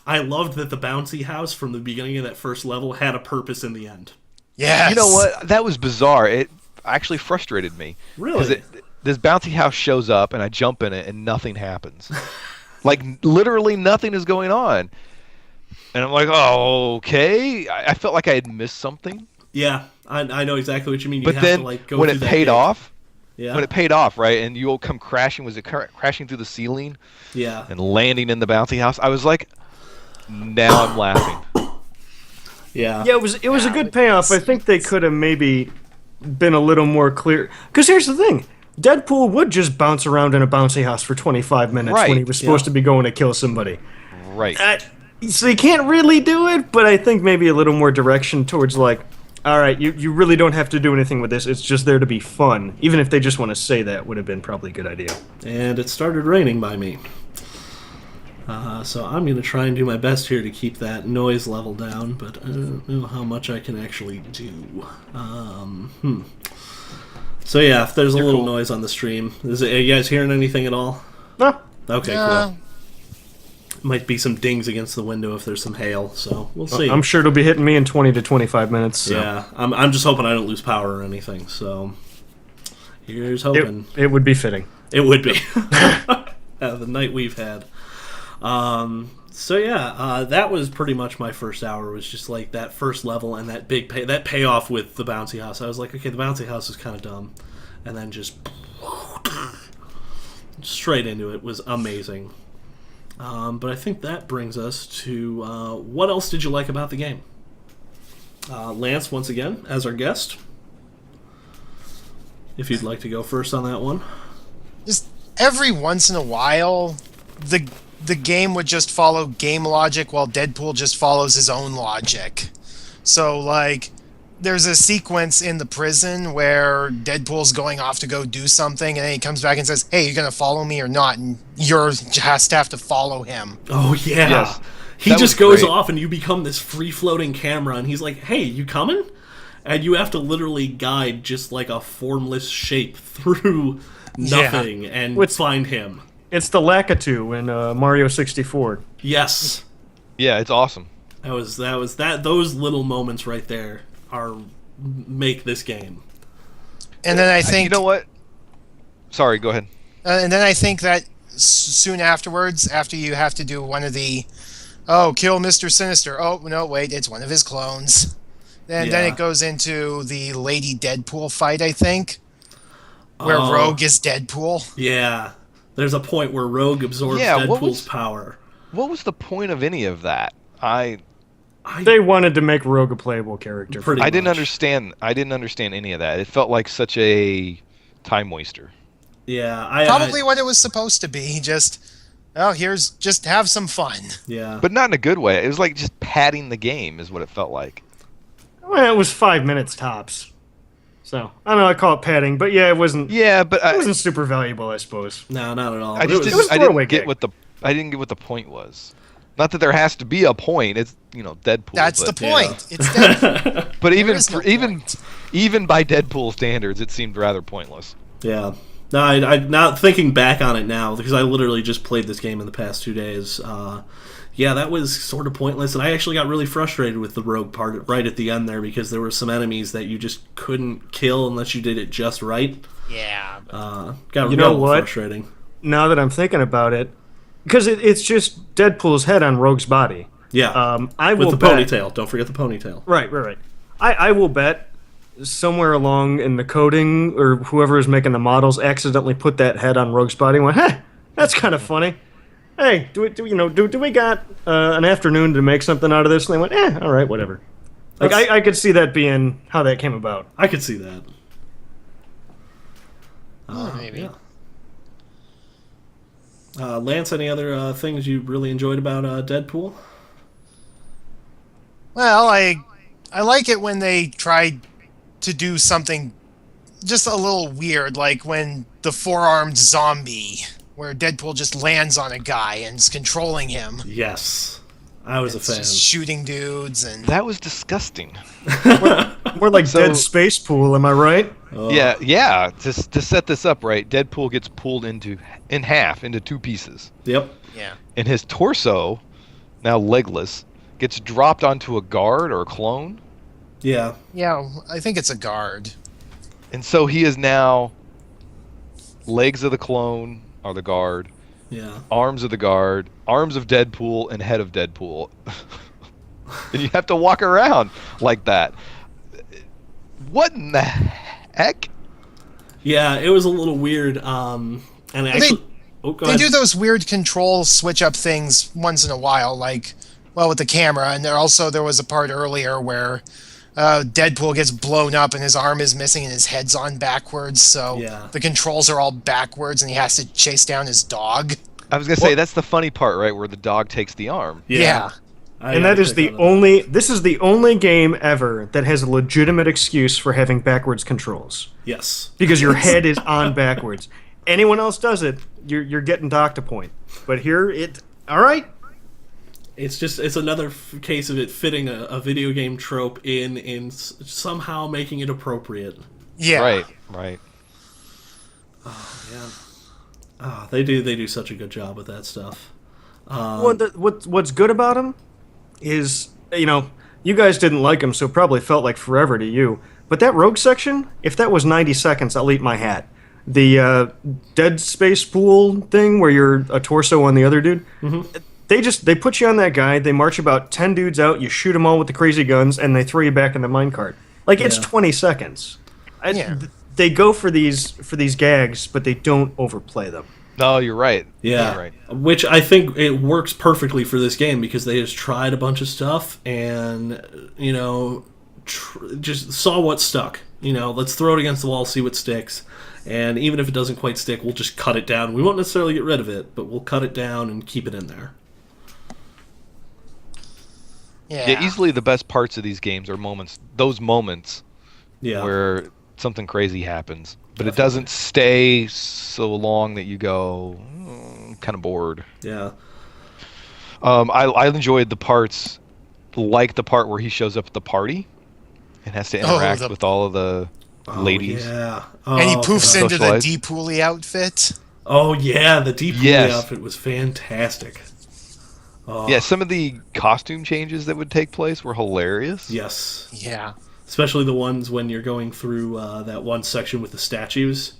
I loved that the bouncy house from the beginning of that first level had a purpose in the end. Yes. You know what? That was bizarre. It actually frustrated me. Really? Because this bouncy house shows up, and I jump in it, and nothing happens. Literally nothing is going on. And I'm like, oh, okay. I felt like I had missed something. Yeah, I know exactly what you mean. You But have then, to, go when through it that paid gate. off... Yeah. When it paid off, right, and you'll come crashing, was it crashing through the ceiling? Yeah. And landing in the bouncy house? I was like, now I'm laughing. Yeah. Yeah, it was a good payoff. I think they could have maybe been a little more clear. Because here's the thing. Deadpool would just bounce around in a bouncy house for 25 minutes Right. when he was supposed to be going to kill somebody. Right. So you can't really do it, but I think maybe a little more direction towards all right, you really don't have to do anything with this. It's just there to be fun. Even if they just want to say that, would have been probably a good idea. And it started raining by me. So I'm going to try and do my best here to keep that noise level down, but I don't know how much I can actually do. So yeah, if there's a little noise on the stream, are you guys hearing anything at all? No. Okay, cool. Might be some dings against the window if there's some hail, so we'll see. I'm sure it'll be hitting me in 20 to 25 minutes. So. Yeah, I'm just hoping I don't lose power or anything, so here's hoping. It would be fitting. It would be. The night we've had. So yeah, that was pretty much my first hour, was just that first level and that big that payoff with the bouncy house. I was like, okay, the bouncy house is kind of dumb. And then just straight into it was amazing. But I think that brings us to what else did you like about the game? Lance, once again, as our guest. If you'd like to go first on that one. Just every once in a while, the game would just follow game logic while Deadpool just follows his own logic. So, there's a sequence in the prison where Deadpool's going off to go do something, and then he comes back and says, hey, you're going to follow me or not? And you just have to follow him. Oh, yeah. Yes. He That just was goes great. off, and you become this free-floating camera, and he's like, hey, you coming? And you have to literally guide just a formless shape through nothing and find him. It's the Lakitu in Mario 64. Yes. Yeah, it's awesome. Those little moments right there make this game. And then I think... You know what? Sorry, go ahead. And then I think that soon afterwards, after you have to do one of the... Oh, kill Mr. Sinister. Oh, no, wait, it's one of his clones. And then it goes into the Lady Deadpool fight, I think, where Rogue is Deadpool. Yeah. There's a point where Rogue absorbs Deadpool's power. What was the point of any of that? They wanted to make Rogue a playable character. I didn't understand any of that. It felt like such a time waster. Yeah, Probably what it was supposed to be. Just have some fun. Yeah. But not in a good way. It was like just padding the game is what it felt like. Well, it was 5 minutes tops. So, I don't know, I call it padding, but yeah, it wasn't it wasn't super valuable, I suppose. No, not at all. I was a didn't throwaway get gig. what the point was. Not that there has to be a point. It's Deadpool. That's but, the point. It's Deadpool. But There is no even by Deadpool standards, it seemed rather pointless. Yeah. No, I not thinking back on it now, because I literally just played this game in the past 2 days. Yeah, that was sort of pointless, and I actually got really frustrated with the Rogue part right at the end there, because there were some enemies that you just couldn't kill unless you did it just right. Yeah. Got You know real what? frustrating. Now that I'm thinking about it, because it's just Deadpool's head on Rogue's body. Yeah. I With will the bet, ponytail. Don't forget the ponytail. Right. I will bet somewhere along in the coding, or whoever is making the models accidentally put that head on Rogue's body and went, hey, that's kind of funny. hey, do we got an afternoon to make something out of this? And they went, all right, whatever. Like I could see that being how that came about. I could see that. Maybe. Yeah. Lance, any other things you really enjoyed about Deadpool? Well, I like it when they try to do something just a little weird, like when the four-armed zombie, where Deadpool just lands on a guy and is controlling him. Yes. I was a fan. Just shooting dudes and That was disgusting. More like Dead Space Pool, am I right? Oh. Yeah. To set this up right, Deadpool gets pulled in half into two pieces, Yep. yeah. and his torso, now legless, gets dropped onto a guard or a clone, Yeah. Yeah, I think it's a guard. and so he is now legs of the clone are the guard, Yeah. arms of the guard, arms of Deadpool, and head of Deadpool. And you have to walk around like that. What in the heck? Yeah, it was a little weird. And actually, go They ahead. do those weird control switch up things once in a while, like, well, with the camera, and there was a part earlier where Deadpool gets blown up and his arm is missing and his head's on backwards, so Yeah. the controls are all backwards and he has to chase down his dog. I was gonna say that's the funny part, right, where the dog takes the arm. Yeah. And that is this is the only game ever that has a legitimate excuse for having backwards controls. Yes. Because your head is on backwards. Anyone else does it, you're getting docked a point. But here, all right. It's another case of it fitting a video game trope in somehow making it appropriate. Yeah. Right. Yeah. They do such a good job with that stuff. What's good about him is, you guys didn't like him, so it probably felt like forever to you. But that rogue section, if that was 90 seconds, I'll eat my hat. The Dead Space Pool thing where you're a torso on the other dude, they put you on that guy, they march about 10 dudes out, you shoot them all with the crazy guns, and they throw you back in the minecart. Like, it's Yeah. 20 seconds. Yeah. They go for these gags, but they don't overplay them. No, you're right. Yeah. You're right. Which I think it works perfectly for this game because they just tried a bunch of stuff and, just saw what stuck. Let's throw it against the wall, see what sticks. And even if it doesn't quite stick, we'll just cut it down. We won't necessarily get rid of it, but we'll cut it down and keep it in there. Yeah, easily the best parts of these games are those moments Yeah. where something crazy happens, but it doesn't stay so long that you go kind of bored. Yeah. I enjoyed the parts, like the part where he shows up at the party and has to interact with all of the ladies. Yeah. And he poofs God. into the Socialize. Deepooly outfit. Oh, yeah. The Deep Yes. outfit was fantastic. Oh, Yeah, some of the costume changes that would take place were hilarious. Yes. Yeah. Especially the ones when you're going through that one section with the statues,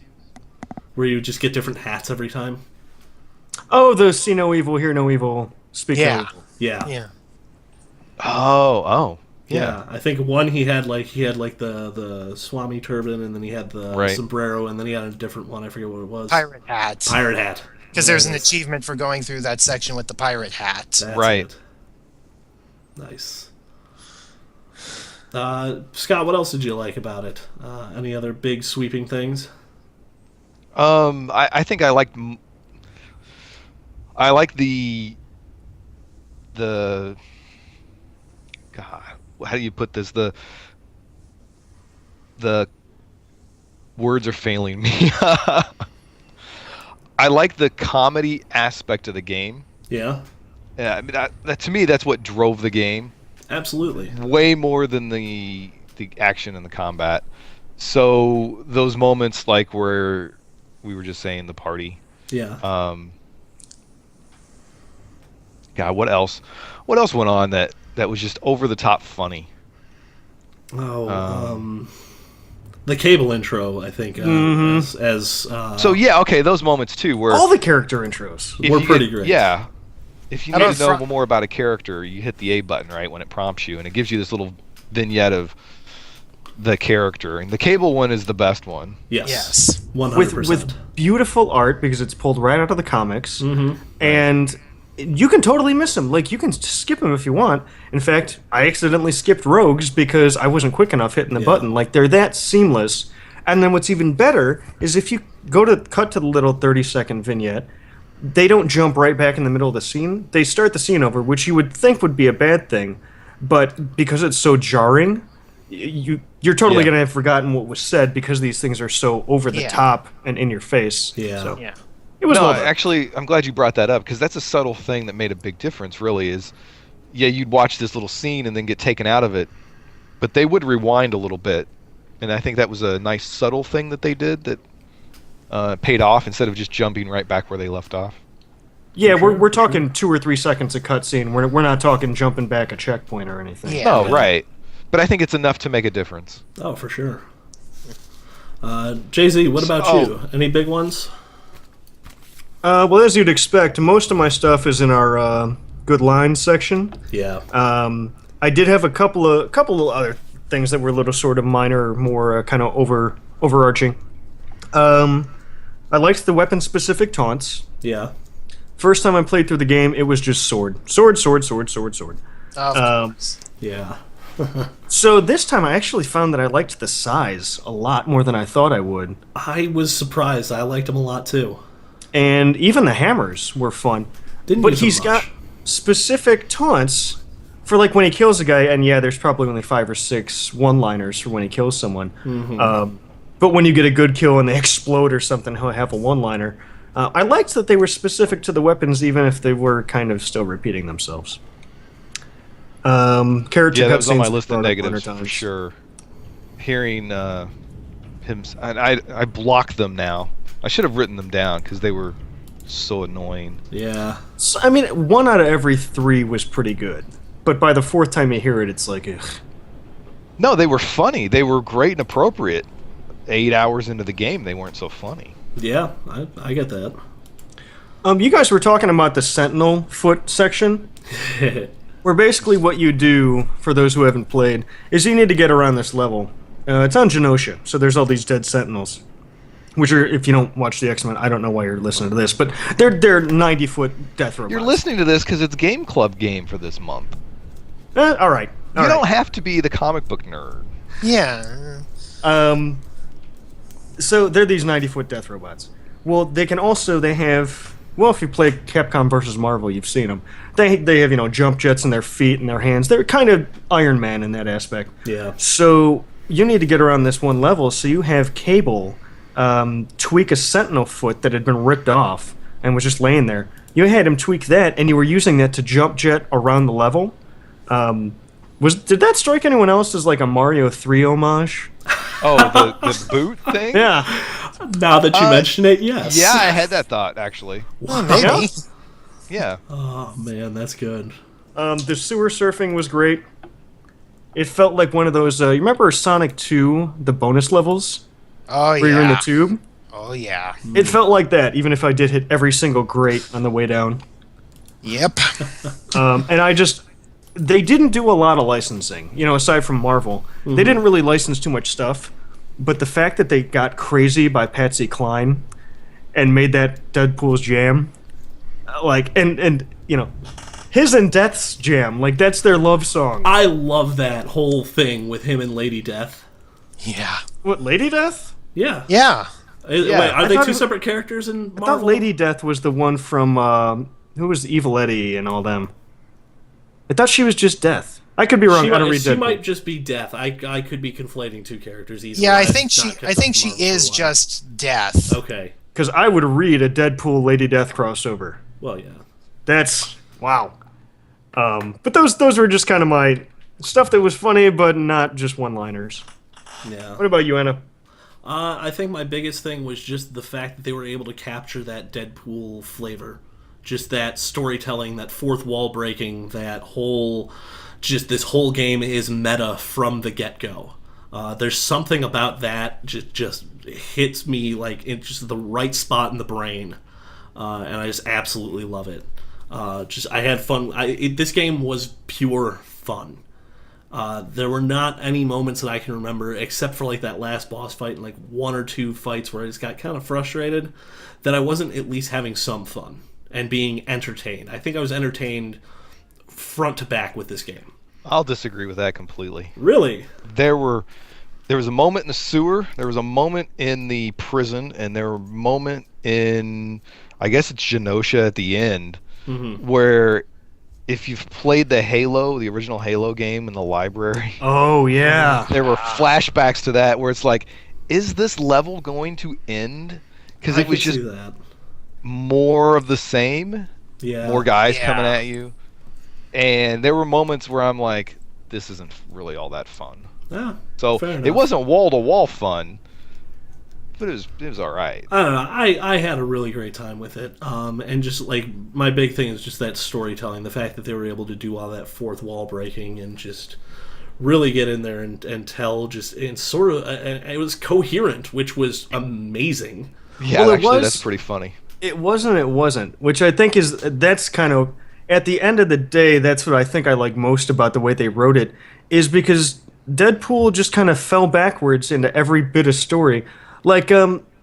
where you just get different hats every time. Oh, the see no evil, hear no evil, speak no Yeah. evil. Yeah. Yeah. Oh, Yeah. I think one he had the Swami turban, and then he had the Right. sombrero, and then he had a different one. I forget what it was. Pirate hat. Pirate hat. Because there's an Nice. achievement for going through that section with the pirate hat. That's Right. it. Nice. Scott, what else did you like about it? Any other big sweeping things? I think I like the God, how do you put this? The words are failing me. I like the comedy aspect of the game. Yeah, Yeah, I mean, that to me, that's what drove the game absolutely. way more than the action and the combat. So those moments, like where we were just saying the party. Yeah. God, what else? What else went on that was just over the top funny? The cable intro, I think, So yeah, okay, those moments too, where All the character intros. if were you pretty get- great. Yeah, if you How need about to know fr- more about a character, you hit the A button right when it prompts you, and it gives you this little vignette of the character. And the cable one is the best one. yes, Yes. 100%. With beautiful art because it's pulled right out of the comics, and you can totally miss them. Like, you can skip them if you want. In fact, I accidentally skipped rogues because I wasn't quick enough hitting the button. Like, they're that seamless. And then what's even better is if you go to cut to the little 30-second vignette, they don't jump right back in the middle of the scene. They start the scene over, which you would think would be a bad thing. But because it's so jarring, you're totally going to have forgotten what was said because these things are so over the top and in your face. Yeah. So, it was well done. Actually, I'm glad you brought that up because that's a subtle thing that made a big difference. Really, is you'd watch this little scene and then get taken out of it, but they would rewind a little bit, and I think that was a nice subtle thing that they did that paid off instead of just jumping right back where they left off. Yeah, we're talking 2 or 3 seconds of cutscene. We're not talking jumping back a checkpoint or anything. Yeah. Oh, right. But I think it's enough to make a difference. Oh, for sure. JZ, what about you? Any big ones? Well, as you'd expect, most of my stuff is in our good lines section. Yeah. I did have a couple of other things that were a little sort of minor, more kind of overarching. I liked the weapon-specific taunts. Yeah. First time I played through the game, it was just sword. Sword, sword, sword, sword, sword. Of course. Yeah. So this time I actually found that I liked the size a lot more than I thought I would. I was surprised. I liked them a lot, too. And even the hammers were fun. But he's got specific taunts for like when he kills a guy, and there's probably only 5 or 6 one-liners for when he kills someone. Mm-hmm. But when you get a good kill and they explode or something, he'll have a one-liner. I liked that they were specific to the weapons, even if they were kind of still repeating themselves. Character that was on my list of negatives for sure. Hearing him, I block them now. I should have written them down because they were so annoying. Yeah. So, I mean, 1 out of every 3 was pretty good, but by the 4th time you hear it, it's like, ugh. No, they were funny. They were great and appropriate. 8 hours into the game, they weren't so funny. Yeah, I get that. You guys were talking about the Sentinel foot section, where basically what you do, for those who haven't played, is you need to get around this level. It's on Genosha, so there's all these dead Sentinels, which are, if you don't watch the X-Men, I don't know why you're listening to this, but they're 90-foot death robots. You're listening to this because it's Game Club game for this month. All right. You don't have to be the comic book nerd. Yeah. So they're these 90-foot death robots. Well, they have... Well, if you play Capcom versus Marvel, you've seen them. They have, jump jets in their feet and their hands. They're kind of Iron Man in that aspect. Yeah. So you need to get around this one level, so you have Cable tweak a Sentinel foot that had been ripped off and was just laying there. You had him tweak that, and you were using that to jump jet around the level. Did that strike anyone else as like a Mario 3 homage? Oh, the boot thing? Yeah. Now that you mention it, yes. Yeah, I had that thought, actually. Well, maybe. Yeah. Oh, man, that's good. The sewer surfing was great. It felt like one of those... you remember Sonic 2, the bonus levels? Oh, yeah. Where you're in the tube? Oh, yeah. It felt like that, even if I did hit every single grate on the way down. Yep. And they didn't do a lot of licensing, aside from Marvel. Mm-hmm. They didn't really license too much stuff, but the fact that they got Crazy by Patsy Cline and made that Deadpool's jam, His and Death's jam, that's their love song. I love that whole thing with him and Lady Death. Yeah. What, Lady Death? Yeah. Yeah. Wait, are they two separate characters in Marvel? I thought Lady Death was the one from, who was Evil Eddie and all them? I thought she was just Death. I could be wrong. I don't read Deadpool. She might just be Death. I could be conflating two characters easily. Yeah, I think she is just Death. Okay. Because I would read a Deadpool Lady Death crossover. Well, yeah. That's wow. But those were just kind of my stuff that was funny, but not just one-liners. Yeah. What about you, Anna? I think my biggest thing was just the fact that they were able to capture that Deadpool flavor. Just that storytelling, that fourth wall breaking, this whole game is meta from the get-go. There's something about that just hits me in just the right spot in the brain, and I just absolutely love it. I had fun. This game was pure fun. There were not any moments that I can remember, except for that last boss fight and one or two fights where I just got kind of frustrated, that I wasn't at least having some fun. and being entertained. I think I was entertained front to back with this game. I'll disagree with that completely. Really? There was a moment in the sewer, there was a moment in the prison, and there was a moment in, I guess it's Genosha at the end, where if you've played the original Halo game in the library, Oh yeah. there were flashbacks to that where it's like, is this level going to end? Because I it was could just see that. more of the same, Yeah. more guys Yeah. coming at you. And there were moments where I'm like, this isn't really all that fun. Yeah, So fair it enough. wasn't wall-to-wall fun, but it was all right. I don't know. I had a really great time with it. And just like my big thing is just that storytelling, the fact that they were able to do all that fourth wall breaking and just really get in there and tell just and sort of it was coherent, which was amazing. Yeah, Well, it actually, was- that's pretty funny. It wasn't, which I think that's kind of, at the end of the day, that's what I think I like most about the way they wrote it, is because Deadpool just kind of fell backwards into every bit of story. Like,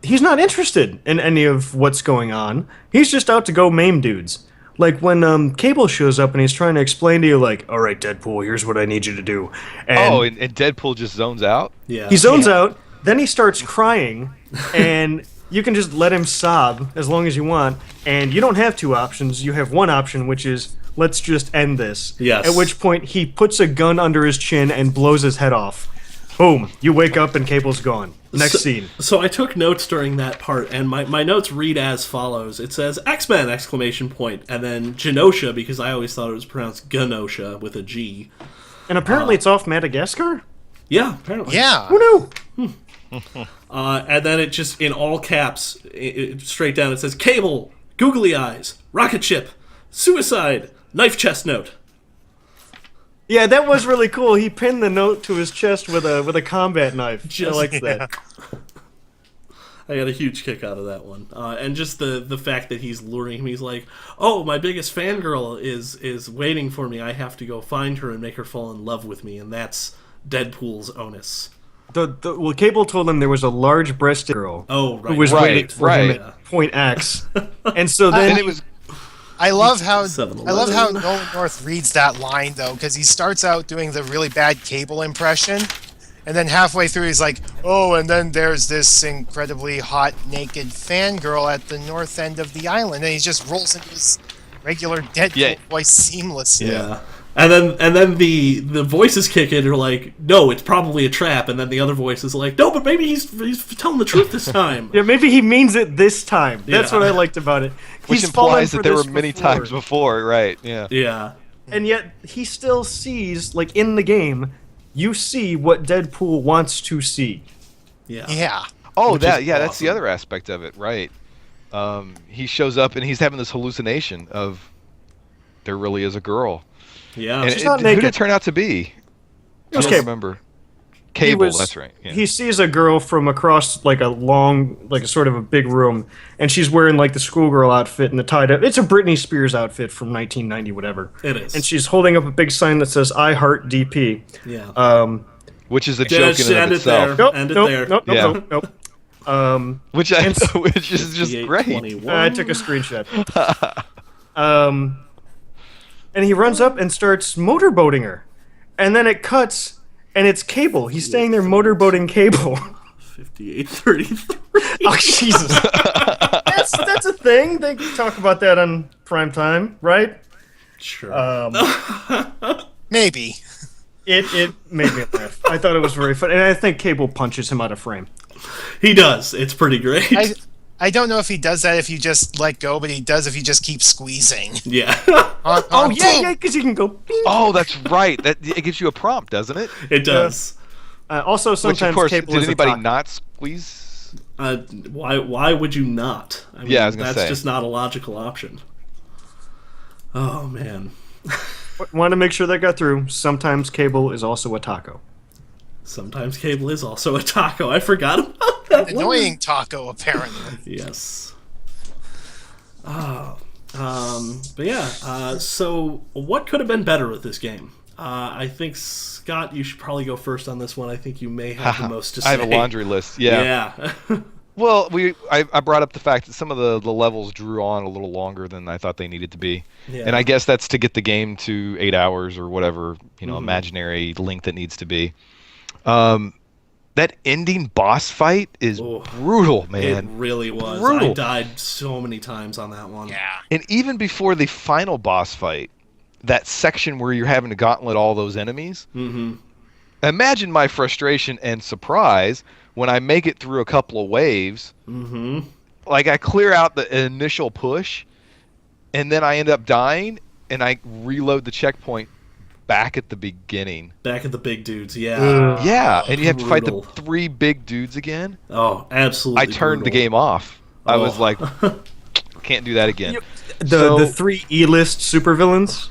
he's not interested in any of what's going on. He's just out to go maim dudes. Like when Cable shows up and he's trying to explain to you, like, all right, Deadpool, here's what I need you to do. And And Deadpool just zones out? Yeah. he zones out, then he starts crying, and you can just let him sob as long as you want, and you don't have two options. You have one option, which is, let's just end this. Yes. At which point, he puts a gun under his chin and blows his head off. Boom. You wake up and Cable's gone. Next scene. So I took notes during that part, and my notes read as follows. It says X-Men! Exclamation point, and then Genosha, because I always thought it was pronounced Genosha with a G. And apparently it's off Madagascar? Yeah, apparently. Yeah. Who knew? And then it just, in all caps, straight down, it says Cable, Googly Eyes, Rocket Ship, Suicide, Knife Chest Note. Yeah, that was really cool. He pinned the note to his chest with a combat knife. Just- I liked that. I got a huge kick out of that one. And just the fact that he's luring him. He's like, oh, my biggest fangirl is waiting for me. I have to go find her and make her fall in love with me. And that's Deadpool's onus. Well, Cable told him there was a large-breasted girl Oh, right. who was Right, waiting for him right. at point X. And so then And it was I love how 7-Eleven. Nolan North reads that line though, because he starts out doing the really bad Cable impression, and then halfway through he's like, "Oh, and then there's this incredibly hot naked fangirl at the north end of the island," and he just rolls into his regular Deadpool Yeah. voice seamlessly. Yeah. And then the voices kick in and are like, no, it's probably a trap. And then the other voice is like, no, but maybe he's telling the truth this time. yeah, maybe he means it this time. That's Yeah. what I liked about it. which He's fallen implies for that there were this many before. times before, right? Yeah. Yeah. And yet he still sees, like in the game, you see what Deadpool wants to see. Yeah. Yeah. Oh, Which that is yeah, that's the awesome. other aspect of it, right? He shows up and he's having this hallucination of there really is a girl. Yeah. And She's not who did naked. it turn out to be? I was don't Cable. remember. He Cable, was- that's right. Yeah. He sees a girl from across like a sort of a big room, and she's wearing like the schoolgirl outfit and the tied up. It's a Britney Spears outfit from 1990, whatever. It is. And she's holding up a big sign that says "I heart DP." yeah. Which is a Yeah, joke just in and end of it there. itself. Nope, End it nope, there. nope, Yeah. nope, nope, nope. Which which is just great. 58-21. I took a screenshot. And he runs up and starts motorboating her, and then it cuts, and it's Cable. He's staying there motorboating Cable. 58-33. Oh Jesus! that's a thing. They talk about that on prime time, right? Sure. Maybe. It made me laugh. I thought it was very funny, and I think Cable punches him out of frame. He does. It's pretty great. I don't know if he does that if you just let go, but he does if you just keep squeezing. yeah. Oh yeah, because you can go. Bing. Oh, that's right. That it gives you a prompt, doesn't it? It does. Also, Which sometimes of course, Cable did is a anybody taco. not squeeze? Why would you not? I mean, Yeah, I was gonna that's say. just not a logical option. Oh man. Want to make sure that got through. Sometimes Cable is also a taco. Sometimes Cable is also a taco. I forgot about that. Annoying taco, apparently. Yes. But yeah. So what could have been better with this game? I think Scott, you should probably go first on this one. I think you may have the most to say. I have a laundry list. Yeah. Yeah. Well, I brought up the fact that some of the levels drew on a little longer than I thought they needed to be, Yeah. and I guess that's to get the game to 8 hours or whatever imaginary length it needs to be. That ending boss fight is Oh, brutal, It man. really was. Brutal. I died so many times on that one. Yeah. And even before the final boss fight, that section where you're having to gauntlet all those enemies. Mm-hmm. Imagine my frustration and surprise when I make it through a couple of waves. Mm-hmm. Like I clear out the initial push, and then I end up dying, and I reload the checkpoint back at the beginning. Back at the big dudes, yeah. Yeah, and you have to fight the Brutal. 3 big dudes again. Oh, absolutely. I turned the brutal. game off. I was Oh. like, can't do that again. The 3 E-list supervillains.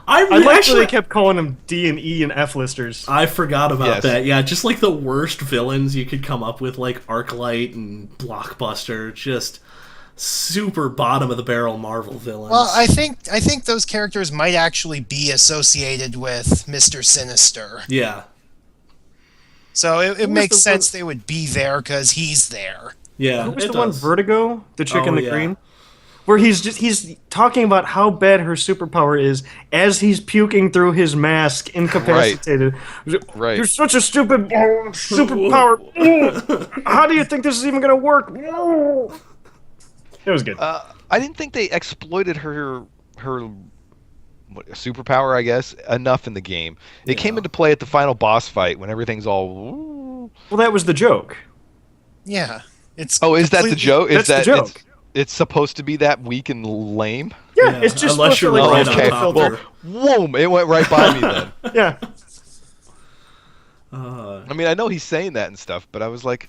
I I really, like actually, that they kept calling them D and E and F listers. I forgot about Yes. that. Yeah, just like the worst villains you could come up with, like Arclight and Blockbuster, just super bottom of the barrel Marvel villains. Well, I think those characters might actually be associated with Mr. Sinister. yeah, So it was makes the sense they would be there because he's there. yeah. Who was it the one, does. Vertigo? The chick Oh, in the yeah. green? Where he's talking about how bad her superpower is as he's puking through his mask, incapacitated. Right. You're such a stupid superpower. How do you think this is even going to work? It was good. I didn't think they exploited her superpower, I guess, enough in the game. It came into play at the final boss fight when everything's all. Well, that was the joke. Yeah. It's Oh, is that the completely- joke? Is That's the that joke. It's supposed to be that weak and lame? Yeah, Yeah, it's just unless supposed you're to, like, right filter on the top filter. of her. Well, whoa! It went right by me then. Yeah. I mean, I know he's saying that and stuff, but I was like,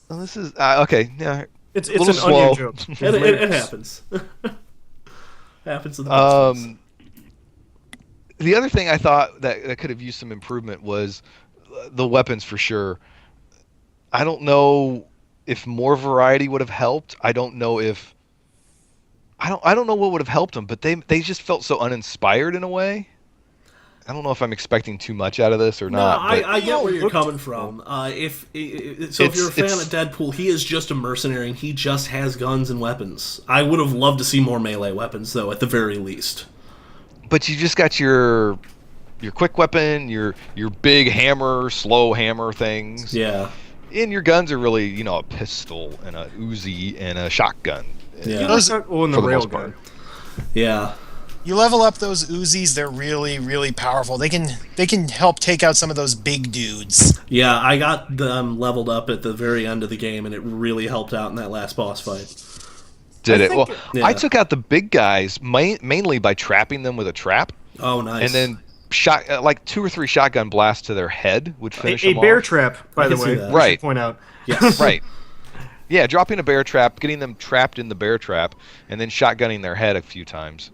well, "This is okay." Yeah, It's little an slow. onion joke. It happens. Happens to the best of us. The other thing I thought that could have used some improvement was the weapons for sure. I don't know if more variety would have helped. I don't know if I don't know what would have helped them, but they just felt so uninspired in a way. I don't know if I'm expecting too much out of this or No, not. but I get where you're looked coming from. If you're a fan of Deadpool, he is just a mercenary and he just has guns and weapons. I would have loved to see more melee weapons, though, at the very least. but you just got your quick weapon, your big hammer, slow hammer things. Yeah. And your guns are really, a pistol and a Uzi and a shotgun. Yeah. Those- Oh, and the For the most railgun. part. Yeah. You level up those Uzis, they're really, really powerful. They can help take out some of those big dudes. Yeah, I got them leveled up at the very end of the game, and it really helped out in that last boss fight. Did I it? think- Well, Yeah. I took out the big guys mainly by trapping them with a trap, Oh, nice. and then like 2 or 3 shotgun blasts to their head would finish A them bear off. trap, by I the can see way. that. I should Right. point out. Yes. Right. Yeah, dropping a bear trap, getting them trapped in the bear trap, and then shotgunning their head a few times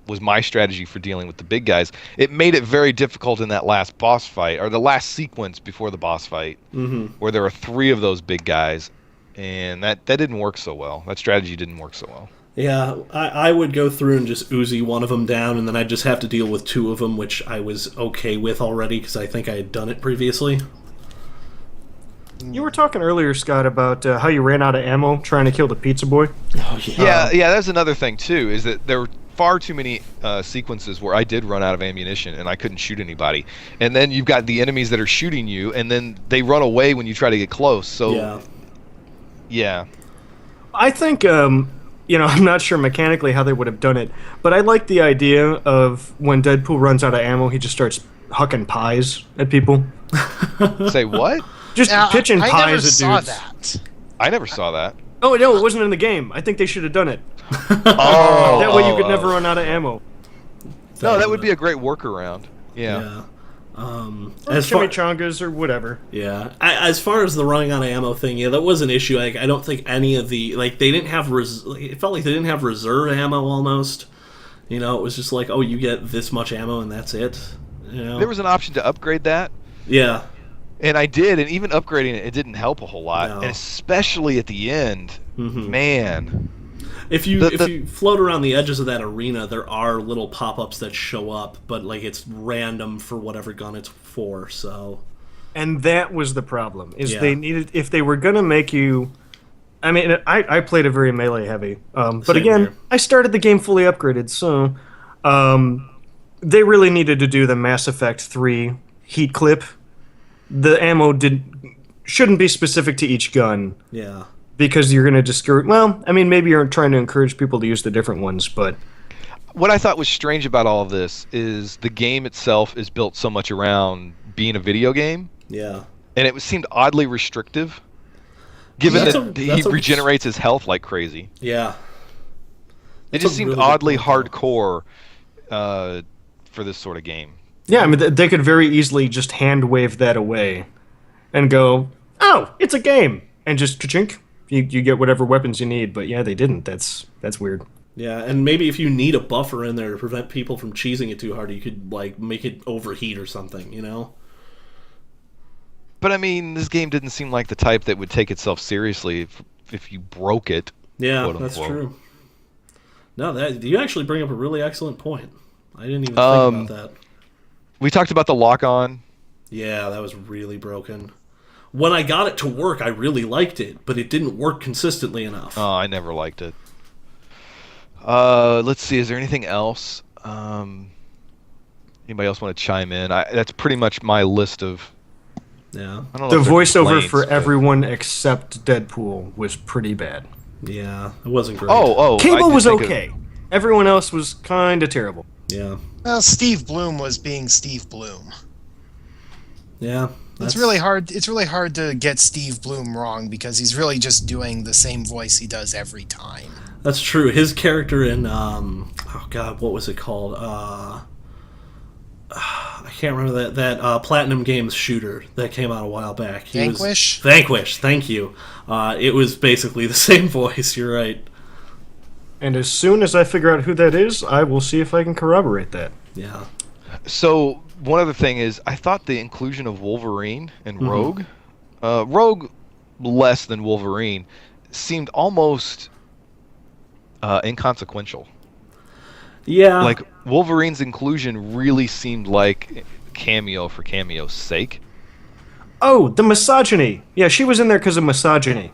was my strategy for dealing with the big guys. It made it very difficult in that last boss fight, or the last sequence before the boss fight, where there were 3 of those big guys, and that didn't work so well. That strategy didn't work so well. Yeah, I would go through and just Uzi one of them down, and then I'd just have to deal with 2 of them, which I was okay with already, because I think I had done it previously. You were talking earlier, Scott, about how you ran out of ammo trying to kill the pizza boy. Oh, Yeah, that's another thing too. Is that there were far too many sequences where I did run out of ammunition and I couldn't shoot anybody. And then you've got the enemies that are shooting you, and then they run away when you try to get close. So yeah. I think, I'm not sure mechanically how they would have done it, but I like the idea of when Deadpool runs out of ammo, he just starts hucking pies at people. Say what? Just Now, pitching I never pies at saw dudes. that. I never saw that. Oh, no, it wasn't in the game. I think they should have done it. Oh, That way you could never run out of ammo. No, that would be a great workaround. Yeah. As far Chimichangas or whatever. as far as the running out of ammo thing, that was an issue. Like, I don't think any of the they didn't have it felt like they didn't have reserve ammo almost. It was just like, oh, you get this much ammo and that's it. There was an option to upgrade that. Yeah. And I did, and even upgrading it didn't help a whole lot. No. And especially at the end, man. If you float around the edges of that arena, there are little pop-ups that show up, but like it's random for whatever gun it's for. So And that was the problem. Yeah. They needed, if they were gonna make you. I mean, I played a very melee heavy, but Same again, here. I started the game fully upgraded, so they really needed to do the Mass Effect 3 heat clip. The ammo shouldn't be specific to each gun Yeah. because you're gonna discourage. Well, I mean, maybe you're trying to encourage people to use the different ones, but What I thought was strange about all of this is the game itself is built so much around being a video game, Yeah. and it seemed oddly restrictive, given that he regenerates his health like crazy. Yeah. It That's just a seemed really good oddly point, though. hardcore for this sort of game. yeah, I mean, they could very easily just hand wave that away and go, "Oh, it's a game," and just ka-chink, you get whatever weapons you need. But yeah, they didn't. That's weird. Yeah, and maybe if you need a buffer in there to prevent people from cheesing it too hard, you could like make it overheat or something, you know? But I mean, this game didn't seem like the type that would take itself seriously if you broke it. Yeah, quote that's unquote. true. No, that you actually bring up a really excellent point. I didn't even think about that. We talked about the lock-on. Yeah, that was really broken. When I got it to work, I really liked it, but it didn't work consistently enough. Oh, I never liked it. Let's see. Is there anything else? Anybody else want to chime in? That's pretty much my list of. Yeah, I don't know The if they're voiceover complaints, for but- everyone except Deadpool was pretty bad. yeah, it wasn't great. Oh, I Cable did was think of- okay. Everyone else was kind of terrible. Yeah, Well, Steve Bloom was being Steve Bloom. yeah. It's really hard. It's really hard to get Steve Bloom wrong because he's really just doing the same voice he does every time. That's true. His character in oh god, what was it called? I can't remember that Platinum Games shooter that came out a while back. Vanquish? Vanquish. Thank you. It was basically the same voice. You're right. And as soon as I figure out who that is, I will see if I can corroborate that. Yeah. So one other thing is, I thought the inclusion of Wolverine and Rogue, Rogue less than Wolverine, seemed almost inconsequential. Yeah. Like Wolverine's inclusion really seemed like cameo for cameo's sake. Oh, the misogyny. Yeah, she was in there because of misogyny.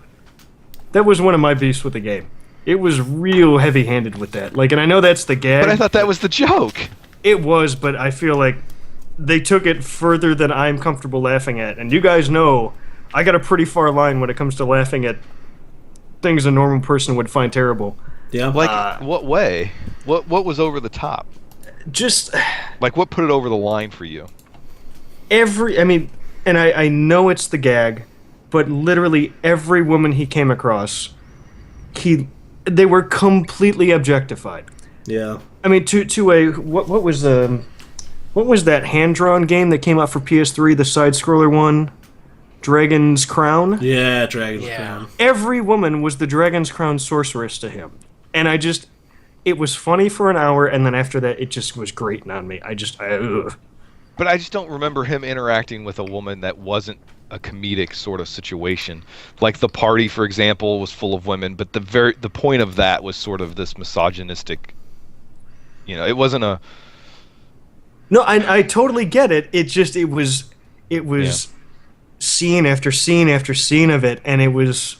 That was one of my beefs with the game. It was real heavy-handed with that. Like, and I know that's the gag. But I thought that was the joke. It was, but I feel like they took it further than I'm comfortable laughing at. And you guys know I got a pretty far line when it comes to laughing at things a normal person would find terrible. yeah. Like, what way? What was over the top? Just Like, what put it over the line for you? I mean, and I know it's the gag, but literally every woman he came across, they were completely objectified. yeah. I mean, to a what was that hand-drawn game that came out for PS3, the side-scroller one, Dragon's Crown? Yeah, Dragon's Yeah. Crown. Every woman was the Dragon's Crown sorceress to him. And it was funny for an hour, and then after that, it just was grating on me. Ugh. But I just don't remember him interacting with a woman that wasn't a comedic sort of situation. Like the party, for example, was full of women, but the point of that was sort of this misogynistic. You know, it wasn't a. No, I totally get it. It was scene after scene after scene of it, and it was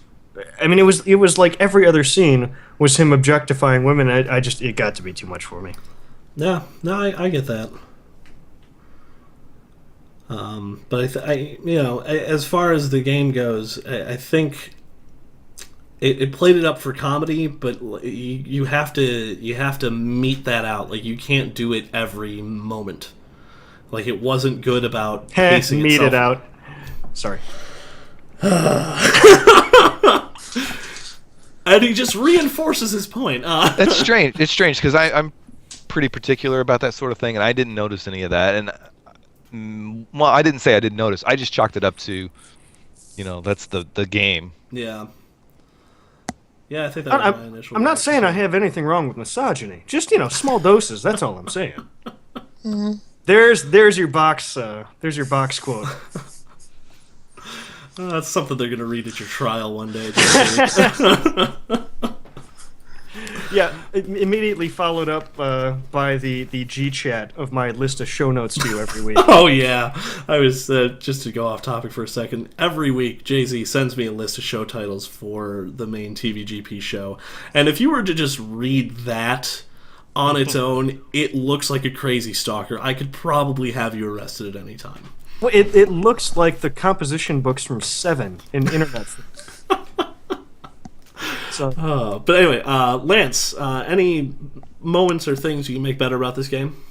like every other scene was him objectifying women. It got to be too much for me. Yeah, no, I get that. But as far as the game goes, I think it played it up for comedy, but you have to mete that out. Like you can't do it every moment. Like it wasn't good about pacing Meet itself. it out. Sorry. And he just reinforces his point. That's strange. It's strange because I'm pretty particular about that sort of thing, and I didn't notice any of that. And well, I didn't say I didn't notice. I just chalked it up to, that's the game. Yeah. Yeah, I think that was my initial. I'm not reaction. saying I have anything wrong with misogyny. Just small doses. That's all I'm saying. There's your box. There's your box quote. That's something they're gonna read at your trial one day. Yeah, immediately followed up by the G chat of my list of show notes to you every week. Oh yeah, I was just to go off topic for a second. Every week, Jay-Z sends me a list of show titles for the main TVGP show, and if you were to just read that on its own, it looks like a crazy stalker. I could probably have you arrested at any time. Well, it looks like the composition books from Seven in Internet. So, But anyway, Lance, any moments or things you can make better about this game?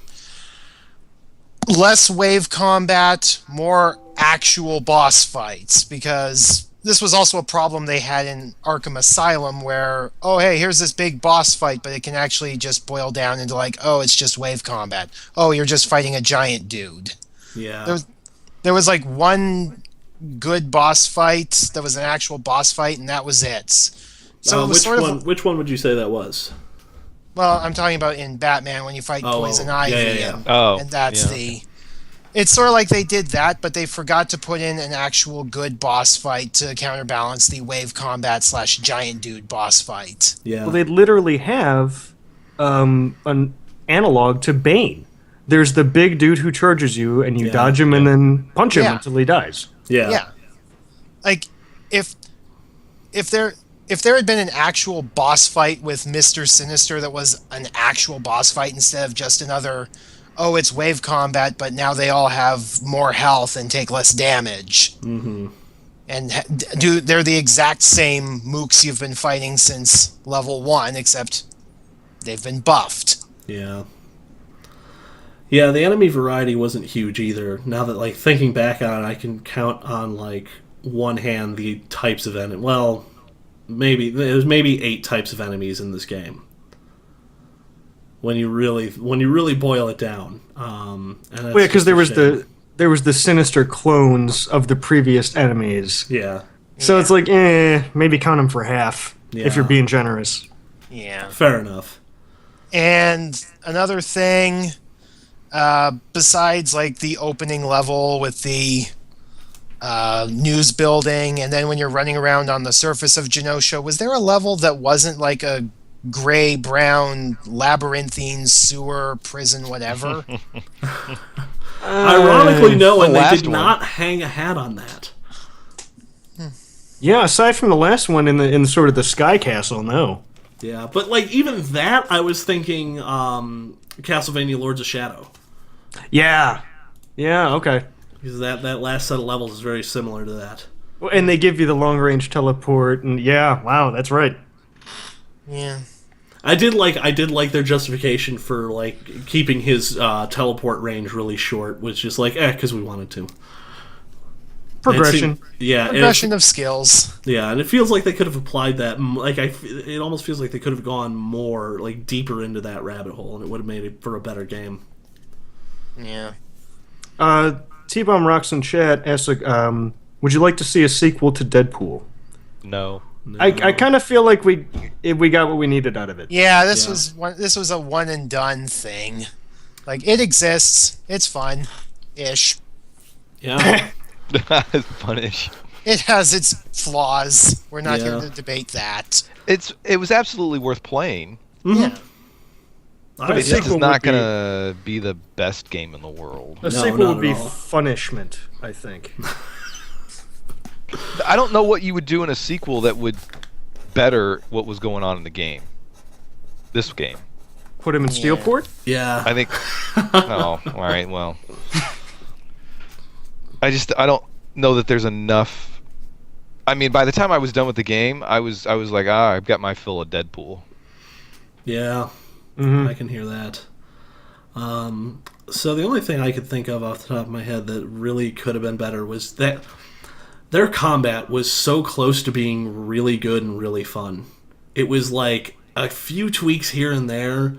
Less wave combat, more actual boss fights, because this was also a problem they had in Arkham Asylum where, oh hey, here's this big boss fight, but it can actually just boil down into like, oh, it's just wave combat. Oh, you're just fighting a giant dude. Yeah. There was like one good boss fight that was an actual boss fight, and that was it. So it was which one would you say that was? well, I'm talking about in Batman when you fight Poison Ivy, yeah. and that's the. It's sort of like they did that, but they forgot to put in an actual good boss fight to counterbalance the wave combat / giant dude boss fight. Yeah. well, they literally have an analog to Bane. There's the big dude who charges you, and you dodge him and then punch him Yeah. until he dies. Yeah. Like if there had been an actual boss fight with Mr. Sinister that was an actual boss fight instead of just another, oh, it's wave combat, but now they all have more health and take less damage. Mm-hmm. And they're the exact same mooks you've been fighting since level 1, except they've been buffed. Yeah. Yeah, the enemy variety wasn't huge either. Now that, like, thinking back on it, I can count on, like, one hand the types of enemy. Well, there's maybe 8 types of enemies in this game. When you really boil it down. And that's Well, yeah, because just a shame. there was the sinister clones of the previous enemies. Yeah. So it's like, maybe count them for half if you're Yeah. being generous. Yeah. Fair enough. And another thing, besides like the opening level with the news building, and then when you're running around on the surface of Genosha, was there a level that wasn't like a gray-brown labyrinthine sewer prison whatever? Ironically, no, and they last did one. not hang a hat on that. Yeah, aside from the last one in sort of the Sky Castle, no. Yeah, but like even that, I was thinking Castlevania Lords of Shadow. Yeah. Yeah, okay. Because that last set of levels is very similar to that. Well, and they give you the long range teleport, and yeah, wow, that's right. Yeah. I did like their justification for like keeping his teleport range really short, was just like because we wanted to. Progression. Progression of skills. Yeah, and it feels like they could have applied that. Like it almost feels like they could have gone more like deeper into that rabbit hole, and it would have made it for a better game. Yeah. T-Bomb Rocks in chat asks, would you like to see a sequel to Deadpool? No. I kind of feel like we got what we needed out of it. Yeah, this was a one and done thing. Like it exists, it's fun, ish. Yeah. Punish. It has its flaws. We're not Yeah. here to debate that. It was absolutely worth playing, Yeah. but it just sequel is not would be- gonna be the best game in the world. A No, sequel not would be at all. punishment, I think. I don't know what you would do in a sequel that would better what was going on in the game. This game. Put him in Steelport? Yeah. I think. Oh, all right. Well, I don't know that there's enough. I mean, by the time I was done with the game, I was like, I've got my fill of Deadpool. Yeah. Mm-hmm. I can hear that. So the only thing I could think of off the top of my head that really could have been better was that their combat was so close to being really good and really fun. It was like a few tweaks here and there.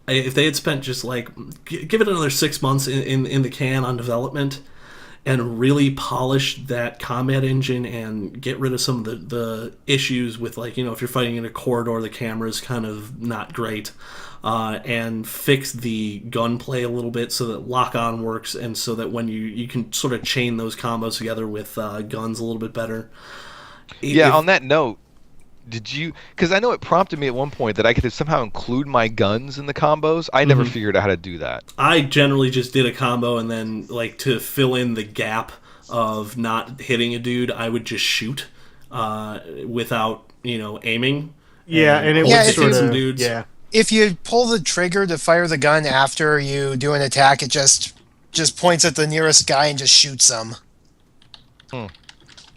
If they had spent just like give it another 6 months in the can on development and really polish that combat engine and get rid of some of the issues with, like, if you're fighting in a corridor, the camera's kind of not great, and fix the gunplay a little bit so that lock-on works, and so that when you can sort of chain those combos together with guns a little bit better. Yeah. On that note, did you? Because I know it prompted me at one point that I could somehow include my guns in the combos. I never figured out how to do that. I generally just did a combo, and then like to fill in the gap of not hitting a dude, I would just shoot without aiming. Yeah, and it Yeah, was if sort you- of dudes. yeah. If you pull the trigger to fire the gun after you do an attack, it just points at the nearest guy and just shoots them.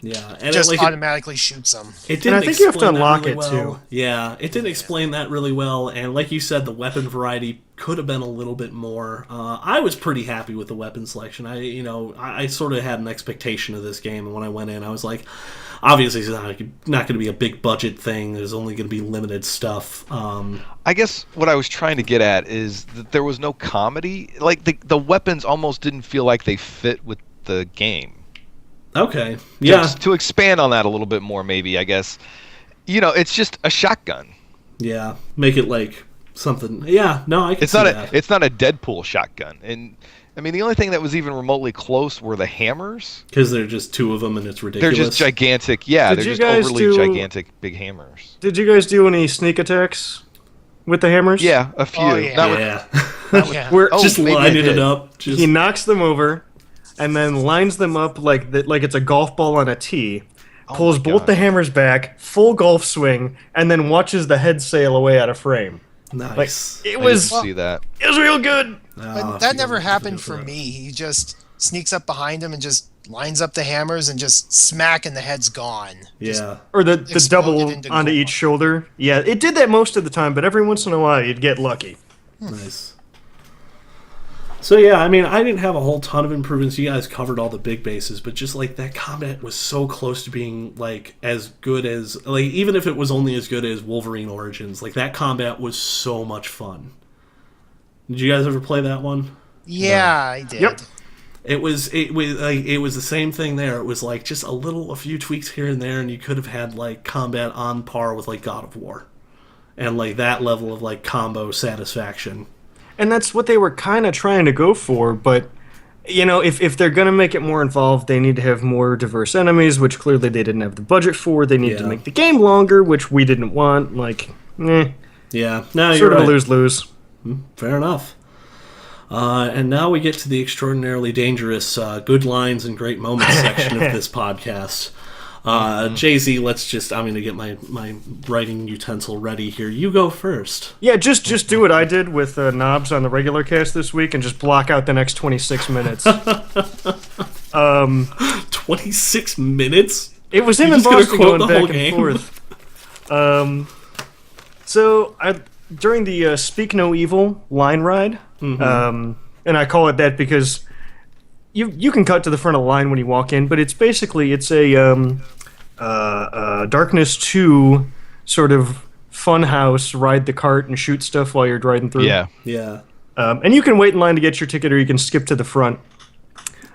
Yeah, and Just it automatically shoots them. It didn't And I think you have to explain that unlock really it, well. too. Yeah, it didn't explain that really well, and like you said, the weapon variety could have been a little bit more. I was pretty happy with the weapon selection. I sort of had an expectation of this game, and when I went in, I was like, obviously it's not going to be a big budget thing. There's only going to be limited stuff. I guess what I was trying to get at is that there was no comedy. Like the weapons almost didn't feel like they fit with the game. Okay, yeah, To expand on that a little bit more, maybe, I guess. It's just a shotgun. yeah, make it like something. Yeah, no, I can It's see not that. it's not a Deadpool shotgun. And I mean, the only thing that was even remotely close were the hammers. Because they're just two of them, and it's They're ridiculous. just gigantic. Yeah, Did they're you just guys overly do- gigantic big hammers. Did you guys do any sneak attacks with the hammers? Yeah, a few. Oh, yeah. Not with- Yeah, Yeah. Where Oh, just maybe I lining it did. up. Just he knocks them over, and then lines them up like it's a golf ball on a tee. Pulls my both God. the hammers back, full golf swing, and then watches the head sail away out of frame. Like nice. it I was didn't see that. real good. Oh, But that never happened for me. He just sneaks up behind him and just lines up the hammers and just smack, and the head's gone. Yeah. Or the Exploded double into onto gold. each shoulder. Yeah, it did that most of the time, but every once in a while you'd get lucky. Nice. So yeah, I mean, I didn't have a whole ton of improvements. You guys covered all the big bases, but just like that combat was so close to being like as good as like even if it was only as good as Wolverine Origins, like that combat was so much fun. Did you guys ever play that one? Yeah, I did. Yep. It was the same thing there. It was like just a few tweaks here and there, and you could have had like combat on par with like God of War, and like that level of like combo satisfaction. And that's what they were kind of trying to go for, but if they're going to make it more involved, they need to have more diverse enemies, which clearly they didn't have the budget for. They need to Yeah. make the game longer, which we didn't want. Like, Yeah, no, you're sort of right. a lose-lose. Fair enough. And now we get to the extraordinarily dangerous good lines and great moments section of this podcast. Jay-Z, I'm going to get my writing utensil ready here. You go first. Yeah, just do what I did with Knobs on the regular cast this week and just block out the next 26 minutes. 26 minutes? It was him You're and just gonna Boston quote going the whole back and game? forth. So during the Speak No Evil line ride, and I call it that because you can cut to the front of the line when you walk in, but it's a Darkness 2 sort of fun house, ride the cart and shoot stuff while you're driving through. Yeah. Yeah. And you can wait in line to get your ticket, or you can skip to the front.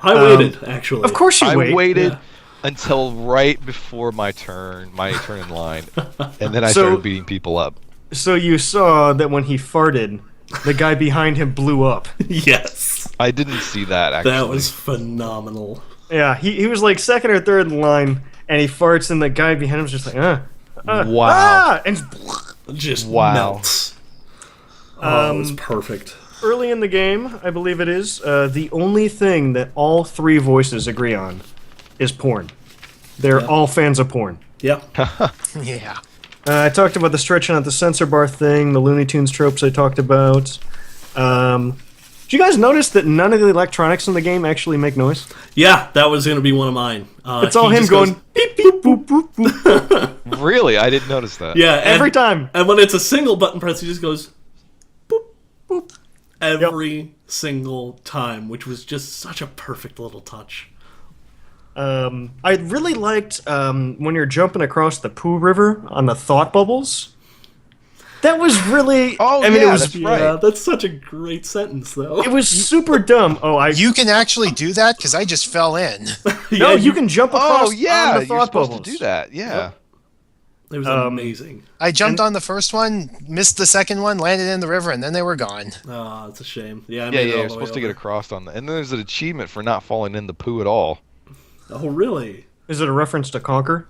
I waited, actually. Of course you I wait. waited Yeah. until right before my turn in line, and then I So- started beating people up. So you saw that when he farted, the guy behind him blew up. Yes. I didn't see that, actually. That was phenomenal. Yeah, he was like second or third in line, and he farts, and the guy behind him was just like, Wow. and Just Wow. melts. Oh, it was perfect. early in the game, I believe it is, the only thing that all three voices agree on is porn. They're all fans of porn. Yep. Yeah. I talked about the stretching out the sensor bar thing, the Looney Tunes tropes I talked about. Did you guys notice that none of the electronics in the game actually make noise? Yeah, that was going to be one of mine. It's all he him just going goes- beep beep boop boop boop Really? I didn't notice that. Yeah, and, every time. And when it's a single button press, he just goes boop, boop. Every single time, which was just such a perfect little touch. I really liked when you're jumping across the Pooh River on the thought bubbles. That was really. Oh, I mean, yeah, it was. that's right. Yeah, that's such a great sentence, though. It was super dumb. Oh, You can actually do that because I just fell in. no, you can jump across Oh, yeah. on the You're thought supposed bubbles. to do that. Yeah. It was amazing. I jumped on the first one, missed the second one, landed in the river, and then they were gone. Oh, it's a shame. Yeah, I Yeah, made it yeah. all You're the way supposed to get over. across on that. And then there's an achievement for not falling in the poo at all. Oh, really? Is it a reference to Conquer?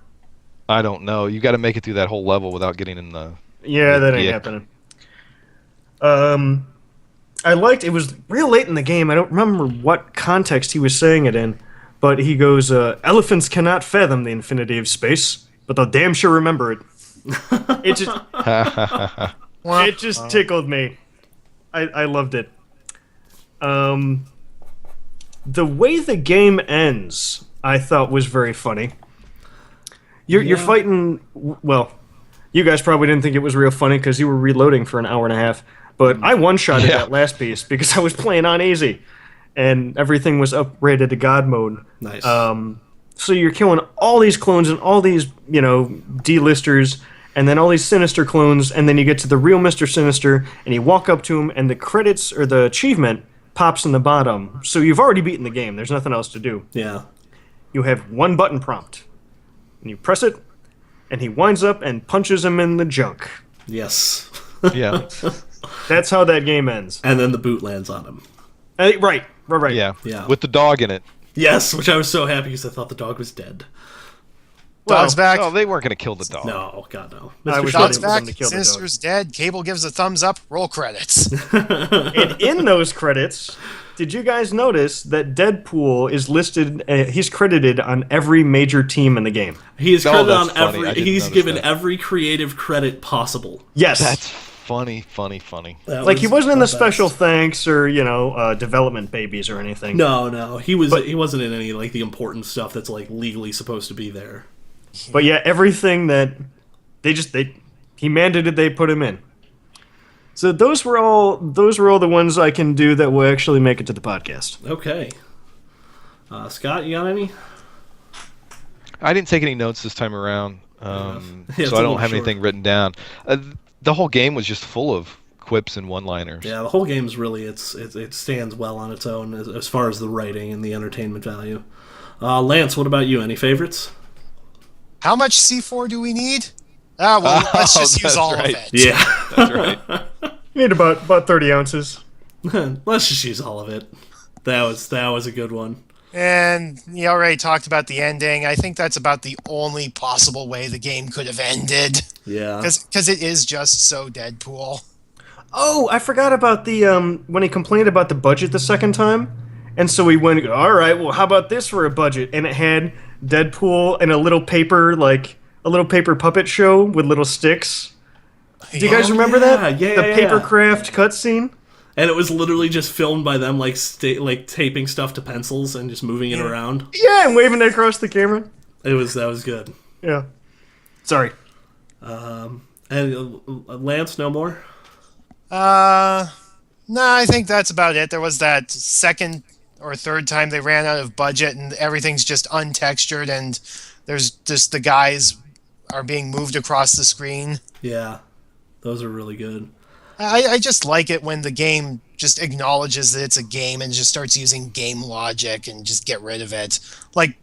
I don't know. You got to make it through that whole level without getting in the. Yeah, that ain't Yeah. happening. I liked it was real late in the game. I don't remember what context he was saying it in, but he goes, "Elephants cannot fathom the infinity of space, but they'll damn sure remember it." It just it just tickled me. I loved it. The way the game ends, I thought was very funny. You're fighting. Well, you guys probably didn't think it was real funny because you were reloading for an hour and a half. But I one-shotted that last piece because I was playing on easy, and everything was uprated to God mode. Nice. So you're killing all these clones and all these, D-listers, and then all these Sinister clones, and then you get to the real Mr. Sinister, and you walk up to him, and the credits, or the achievement, pops in the bottom. So you've already beaten the game. There's nothing else to do. Yeah. You have one button prompt, and you press it, and he winds up and punches him in the junk. Yes. Yeah. That's how that game ends. And then the boot lands on him. Right. Yeah. Yeah. With the dog in it. Yes, which I was so happy because I thought the dog was dead. Dog's back. Oh, they weren't going to kill the dog. No, God no. I was Dog's waiting for back. them to kill the dog. Sinister's dead. Cable gives a thumbs up. Roll credits. And in those credits, did you guys notice that Deadpool is listed? He's credited on every major team in the game. He's No, credited that's on funny. I every. didn't He's notice given that. every creative credit possible. Yes, That's funny. like he wasn't in the best. special thanks or development babies or anything. No, he wasn't in any like the important stuff that's like legally supposed to be there. But yeah, everything that he mandated they put him in. So those were all the ones I can do that will actually make it to the podcast. Okay. Scott, you got any? I didn't take any notes this time around, Yeah, it's so a I little don't have short. anything written down. The whole game was just full of quips and one-liners. Yeah, the whole game's really it stands well on its own as far as the writing and the entertainment value. Lance, what about you? Any favorites? How much C4 do we need? Let's just use that's all right. of it. Yeah. That's right. You need about 30 ounces. Let's just use all of it. That was a good one. And you already talked about the ending. I think that's about the only possible way the game could have ended. Yeah. Because it is just so Deadpool. Oh, I forgot about the when he complained about the budget the second time, and so we went, all right, well, how about this for a budget? And it had Deadpool and a little paper puppet show with little sticks. Do you guys remember that? Yeah, the yeah. papercraft cutscene. And it was literally just filmed by them like taping stuff to pencils and just moving it around. Yeah, and waving it across the camera. That was good. Yeah. Sorry. And Lance, no more? No, I think that's about it. There was that second or third time they ran out of budget and everything's just untextured and there's just the guys are being moved across the screen. Yeah. Those are really good. I just like it when the game just acknowledges that it's a game and just starts using game logic and just get rid of it. Like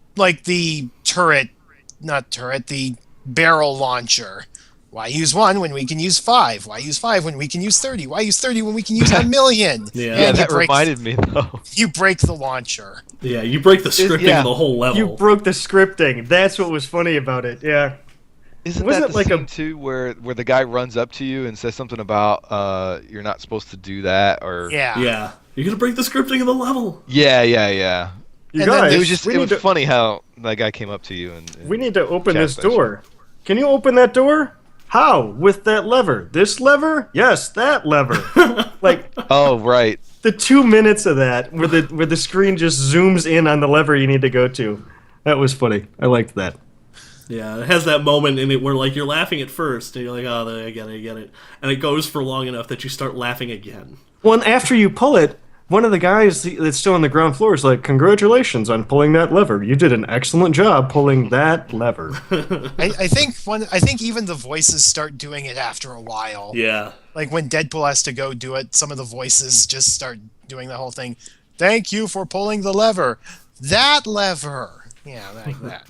the the barrel launcher. Why use 1 when we can use 5? Why use 5 when we can use 30? Why use 30 when we can use 1,000,000? Yeah. Yeah, And that reminded me though. you break the launcher. Yeah, you break the scripting yeah. of the whole level. You broke the scripting. That's what was funny about it. Yeah. Isn't Wasn't that it the like scene a- too where the guy runs up to you and says something about you're not supposed to do that or Yeah. Yeah. You're gonna break the scripting of the level. yeah. You And then guys, It was just we it need was to, funny how that guy came up to you and we need to open chat this session. door. Can you open that door? How? With that lever? This lever? Yes, that lever. Like Oh right. the 2 minutes of that where the screen just zooms in on the lever you need to go to. That was funny. I liked that. Yeah, it has that moment in it where like you're laughing at first and you're like, oh, I get it. And it goes for long enough that you start laughing again. Well, and after you pull it, one of the guys that's still on the ground floor is like, "Congratulations on pulling that lever. You did an excellent job pulling that lever." I think even the voices start doing it after a while. Yeah. Like when Deadpool has to go do it, some of the voices just start doing the whole thing. Thank you for pulling the lever. That lever. Yeah, like that.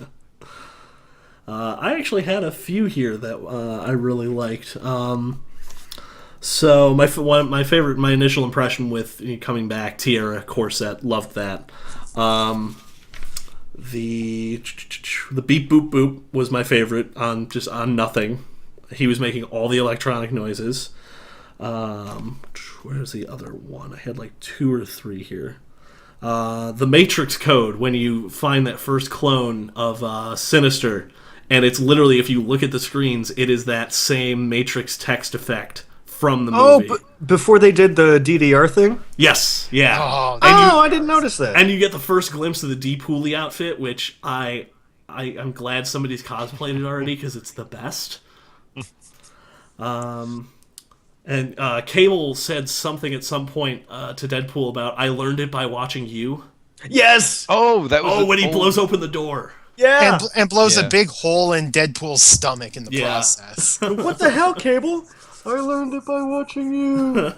I actually had a few here that I really liked. So my initial impression with coming back, Tiara Corset, loved that. The beep boop boop was my favorite on nothing. He was making all the electronic noises. Where's the other one? I had like 2 or 3 here. The Matrix code, when you find that first clone of Sinister, and it's literally, if you look at the screens, it is that same Matrix text effect from the movie. Oh, before they did the DDR thing? Yes, yeah. Oh, I didn't notice that. And you get the first glimpse of the Deadpool outfit, which I'm glad somebody's cosplayed it already, because it's the best. And Cable said something at some point to Deadpool about, I learned it by watching you. Yes! Oh, that was when he blows open the door. Yeah! and blows Yeah. a big hole in Deadpool's stomach in the Yeah. process. What the hell, Cable? I learned it by watching you.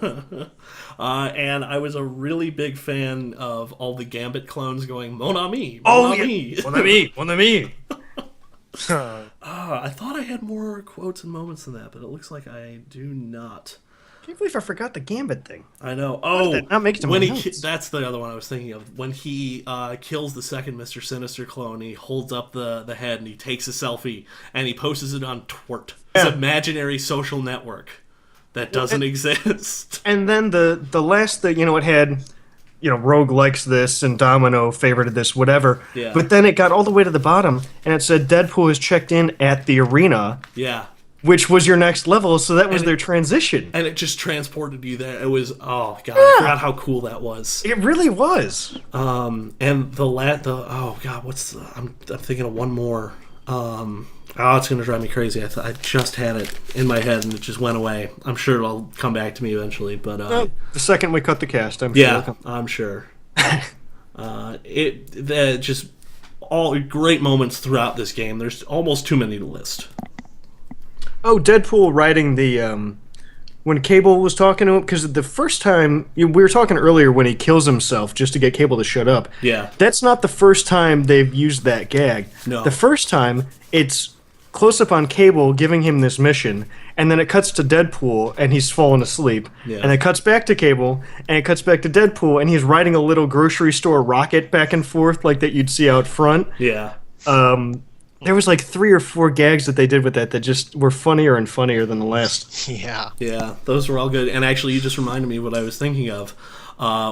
And I was a really big fan of all the Gambit clones going, Mon ami, Mon ami. Mon ami. I thought I had more quotes and moments than that, but it looks like I do not. Can't believe I forgot the Gambit thing. I know. did that not make it to when my he notes? that's the other one I was thinking of. When he kills the second Mr. Sinister clone, he holds up the head and he takes a selfie and he posts it on Twort. It's Yeah. an imaginary social network that doesn't exist. And then the last thing, it had, Rogue likes this and Domino favorited this, whatever. Yeah. But then it got all the way to the bottom and it said Deadpool is checked in at the arena, Yeah. which was your next level, so that was their transition. And it just transported you there. It was, oh god, I forgot how cool that was. It really was. And oh god, I'm thinking of one more. It's gonna drive me crazy. I just had it in my head and it just went away. I'm sure it'll come back to me eventually, but The second we cut the cast, I'm sure. yeah, I'm sure. Just all great moments throughout this game. There's almost too many to list. Oh, Deadpool writing the when Cable was talking to him, because the first time we were talking earlier when he kills himself just to get Cable to shut up. Yeah. That's not the first time they've used that gag. No. The first time it's close up on Cable giving him this mission, and then it cuts to Deadpool and he's fallen asleep. Yeah. And it cuts back to Cable and it cuts back to Deadpool and he's riding a little grocery store rocket back and forth like that you'd see out front. Yeah. There was like 3 or 4 gags that they did with that just were funnier and funnier than the last. Yeah. Yeah, those were all good. And actually, you just reminded me what I was thinking of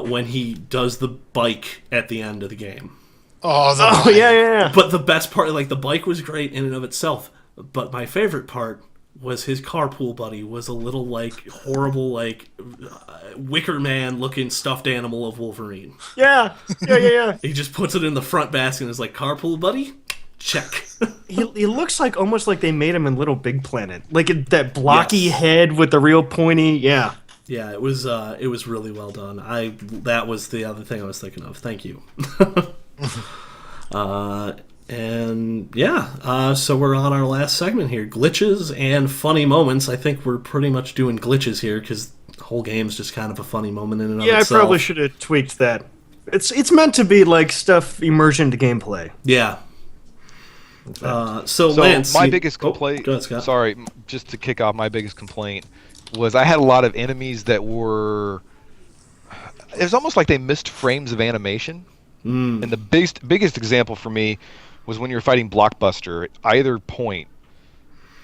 when he does the bike at the end of the game. Oh, Yeah. But the best part, like, the bike was great in and of itself. But my favorite part was his carpool buddy was a little, like, horrible, like, Wicker Man-looking stuffed animal of Wolverine. Yeah. He just puts it in the front basket and is like, carpool buddy? Check. He looks like almost like they made him in Little Big Planet. Like that blocky Yes. head with the real pointy, yeah. Yeah, it was really well done. That was the other thing I was thinking of. Thank you. So we're on our last segment here. Glitches and funny moments. I think we're pretty much doing glitches here because the whole game's just kind of a funny moment in and of Yeah, itself. I probably should have tweaked that. It's meant to be like stuff immersion to gameplay. Yeah. So So Lance, my biggest complaint, go ahead, Scott. sorry, just to kick off, my biggest complaint was I had a lot of enemies that were. It was almost like they missed frames of animation. And the biggest example for me was when you were fighting Blockbuster at either point,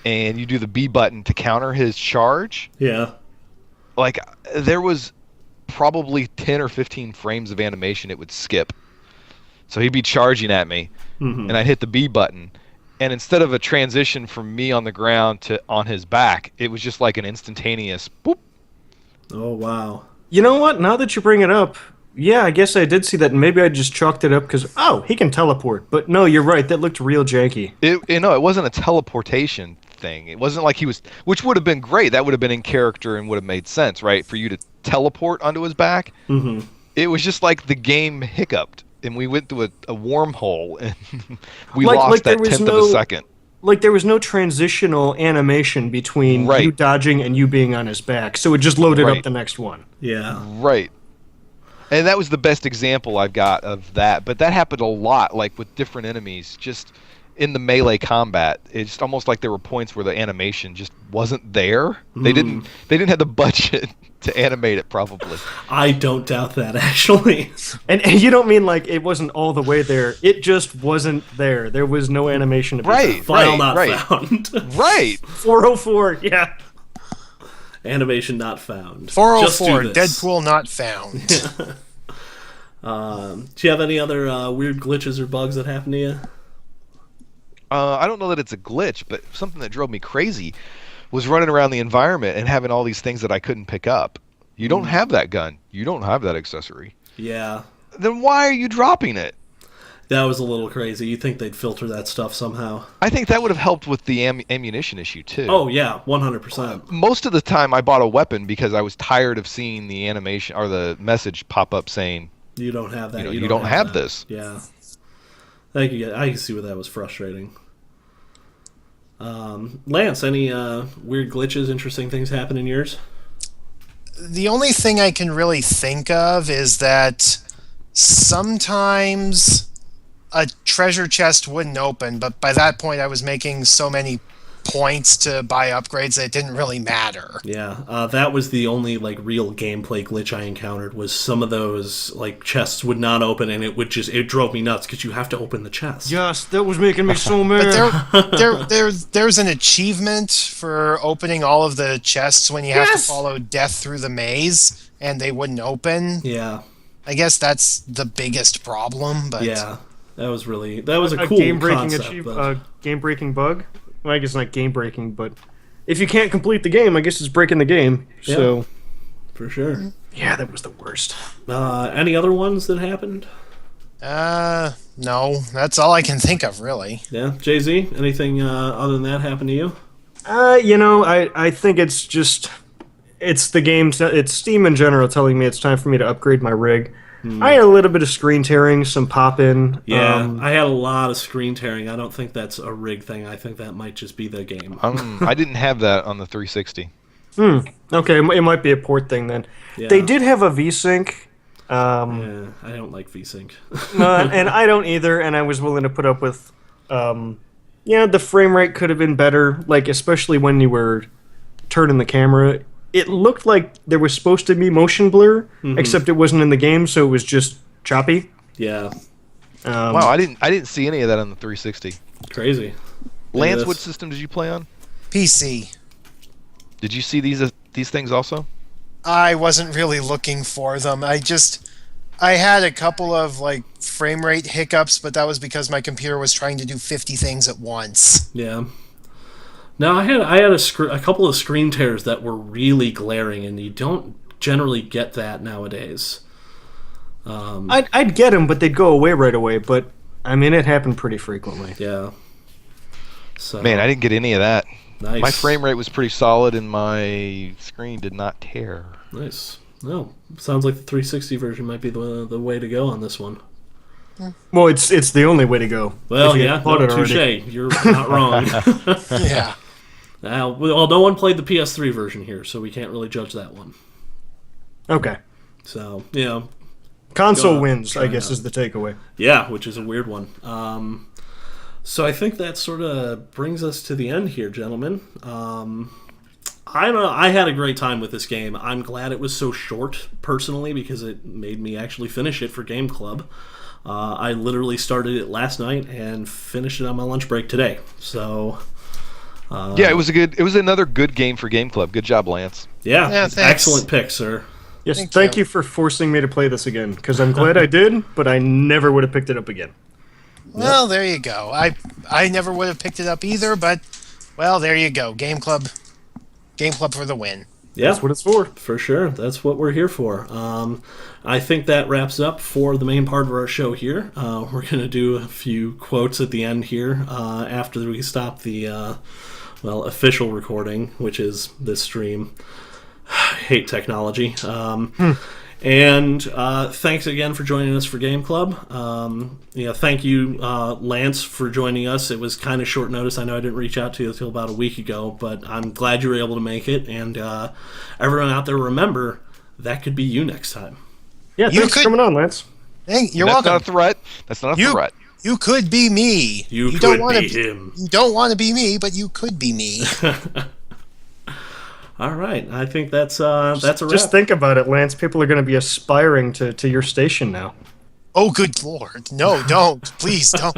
and you do the B button to counter his charge. Yeah. Like there was probably 10 or 15 frames of animation it would skip. So he'd be charging at me, and I'd hit the B button, and instead of a transition from me on the ground to on his back, it was just like an instantaneous boop. Oh wow. You know what? Now that you bring it up, yeah, I guess I did see that, and maybe I just chalked it up because, he can teleport. But no, you're right. That looked real janky. It wasn't a teleportation thing. It wasn't like he was, which would have been great. That would have been in character and would have made sense, right? For you to teleport onto his back. Mm-hmm. It was just like the game hiccuped, and we went through a wormhole, and we Like lost there that was tenth of no- a second. Like there was no transitional animation between Right. you dodging and you being on his back, so it just loaded Right. up the next one. Yeah. Right. And that was the best example I've got of that. But that happened a lot, like with different enemies, just in the melee combat. It's almost like there were points where the animation just wasn't there. They didn't have the budget to animate it, probably. I don't doubt that, actually. And you don't mean like it wasn't all the way there. It just wasn't there. There was no animation to be Right. File not found. Right. 404, yeah. Animation not found. 404, Just do this. Deadpool not found. Do you have any other weird glitches or bugs that happen to you? I don't know that it's a glitch, but something that drove me crazy was running around the environment and having all these things that I couldn't pick up. You don't have that gun. You don't have that accessory. Yeah. Then why are you dropping it? That was a little crazy. You think they'd filter that stuff somehow? I think that would have helped with the ammunition issue, too. Oh, yeah, 100%. Most of the time I bought a weapon because I was tired of seeing the animation or the message pop up saying, You don't have that. you don't have that. this. Yeah. I can see where that was frustrating. Lance, any weird glitches, interesting things happen in yours? The only thing I can really think of is that sometimes a treasure chest wouldn't open, but by that point I was making so many points to buy upgrades that it didn't really matter. Yeah, that was the only like real gameplay glitch I encountered. Was some of those like chests would not open, and it drove me nuts because you have to open the chest. Yes, that was making me so mad. But there's an achievement for opening all of the chests when you have to follow death through the maze, and they wouldn't open. Yeah, I guess that's the biggest problem. But yeah, that was a cool game-breaking concept. game-breaking bug. Well, I guess not game-breaking, but if you can't complete the game, I guess it's breaking the game. Yeah. So, for sure. Yeah, that was the worst. Any other ones that happened? no, that's all I can think of, really. Yeah, Jay-Z, anything other than that happen to you? I think it's the game, it's Steam in general telling me it's time for me to upgrade my rig. I had a little bit of screen tearing, some pop-in. Yeah, I had a lot of screen tearing. I don't think that's a rig thing. I think that might just be the game. I didn't have that on the 360. Okay, it might be a port thing then. Yeah. They did have a VSync. Yeah, I don't like VSync. And I don't either, and I was willing to put up with... the frame rate could have been better, like especially when you were turning the camera. It looked like there was supposed to be motion blur, except it wasn't in the game, so it was just choppy. Yeah. Wow, I didn't see any of that on the 360. Crazy. Lance, what system did you play on? PC. Did you see these things also? I wasn't really looking for them. I had a couple of like frame rate hiccups, but that was because my computer was trying to do 50 things at once. Yeah. Now I had a couple of screen tears that were really glaring, and you don't generally get that nowadays. I'd get them, but they'd go away right away. But I mean, it happened pretty frequently. Yeah. So Man, I didn't get any of that. nice. My frame rate was pretty solid, and my screen did not tear. Nice. No, sounds like the 360 version might be the way to go on this one. Well, it's the only way to go. Well, If you yeah, bought it already. touche. You're not wrong. Yeah. Well, no one played the PS3 version here, so we can't really judge that one. Okay. So, Console Go wins, try I it guess, out. is the takeaway. yeah, which is a weird one. So I think that sort of brings us to the end here, gentlemen. I had a great time with this game. I'm glad it was so short, personally, because it made me actually finish it for Game Club. I literally started it last night and finished it on my lunch break today. So Yeah, it was another good game for Game Club. Good job, Lance. yeah, thanks. excellent pick, sir. Yes, Thank thank you. you for forcing me to play this again, because I'm glad I did, but I never would have picked it up again. Well, there you go. I never would have picked it up either, but well, there you go. Game Club for the win. Yeah, That's what it's for. for sure. That's what we're here for. I think that wraps up for the main part of our show here. We're going to do a few quotes at the end here after we stop the official recording, which is this stream. I hate technology. And thanks again for joining us for Game Club. Thank you, Lance, for joining us. It was kind of short notice. I know I didn't reach out to you until about a week ago, but I'm glad you were able to make it. And everyone out there, remember, that could be you next time. Yeah, You thanks for could- coming on, Lance. Hey, you're That's welcome. not a threat. That's not a threat. You could be me. You don't could wanna be him. You don't want to be me, but you could be me. All right, I think that's a wrap. Just think about it, Lance. People are going to be aspiring to your station now. Oh, good lord. No, don't. Please don't.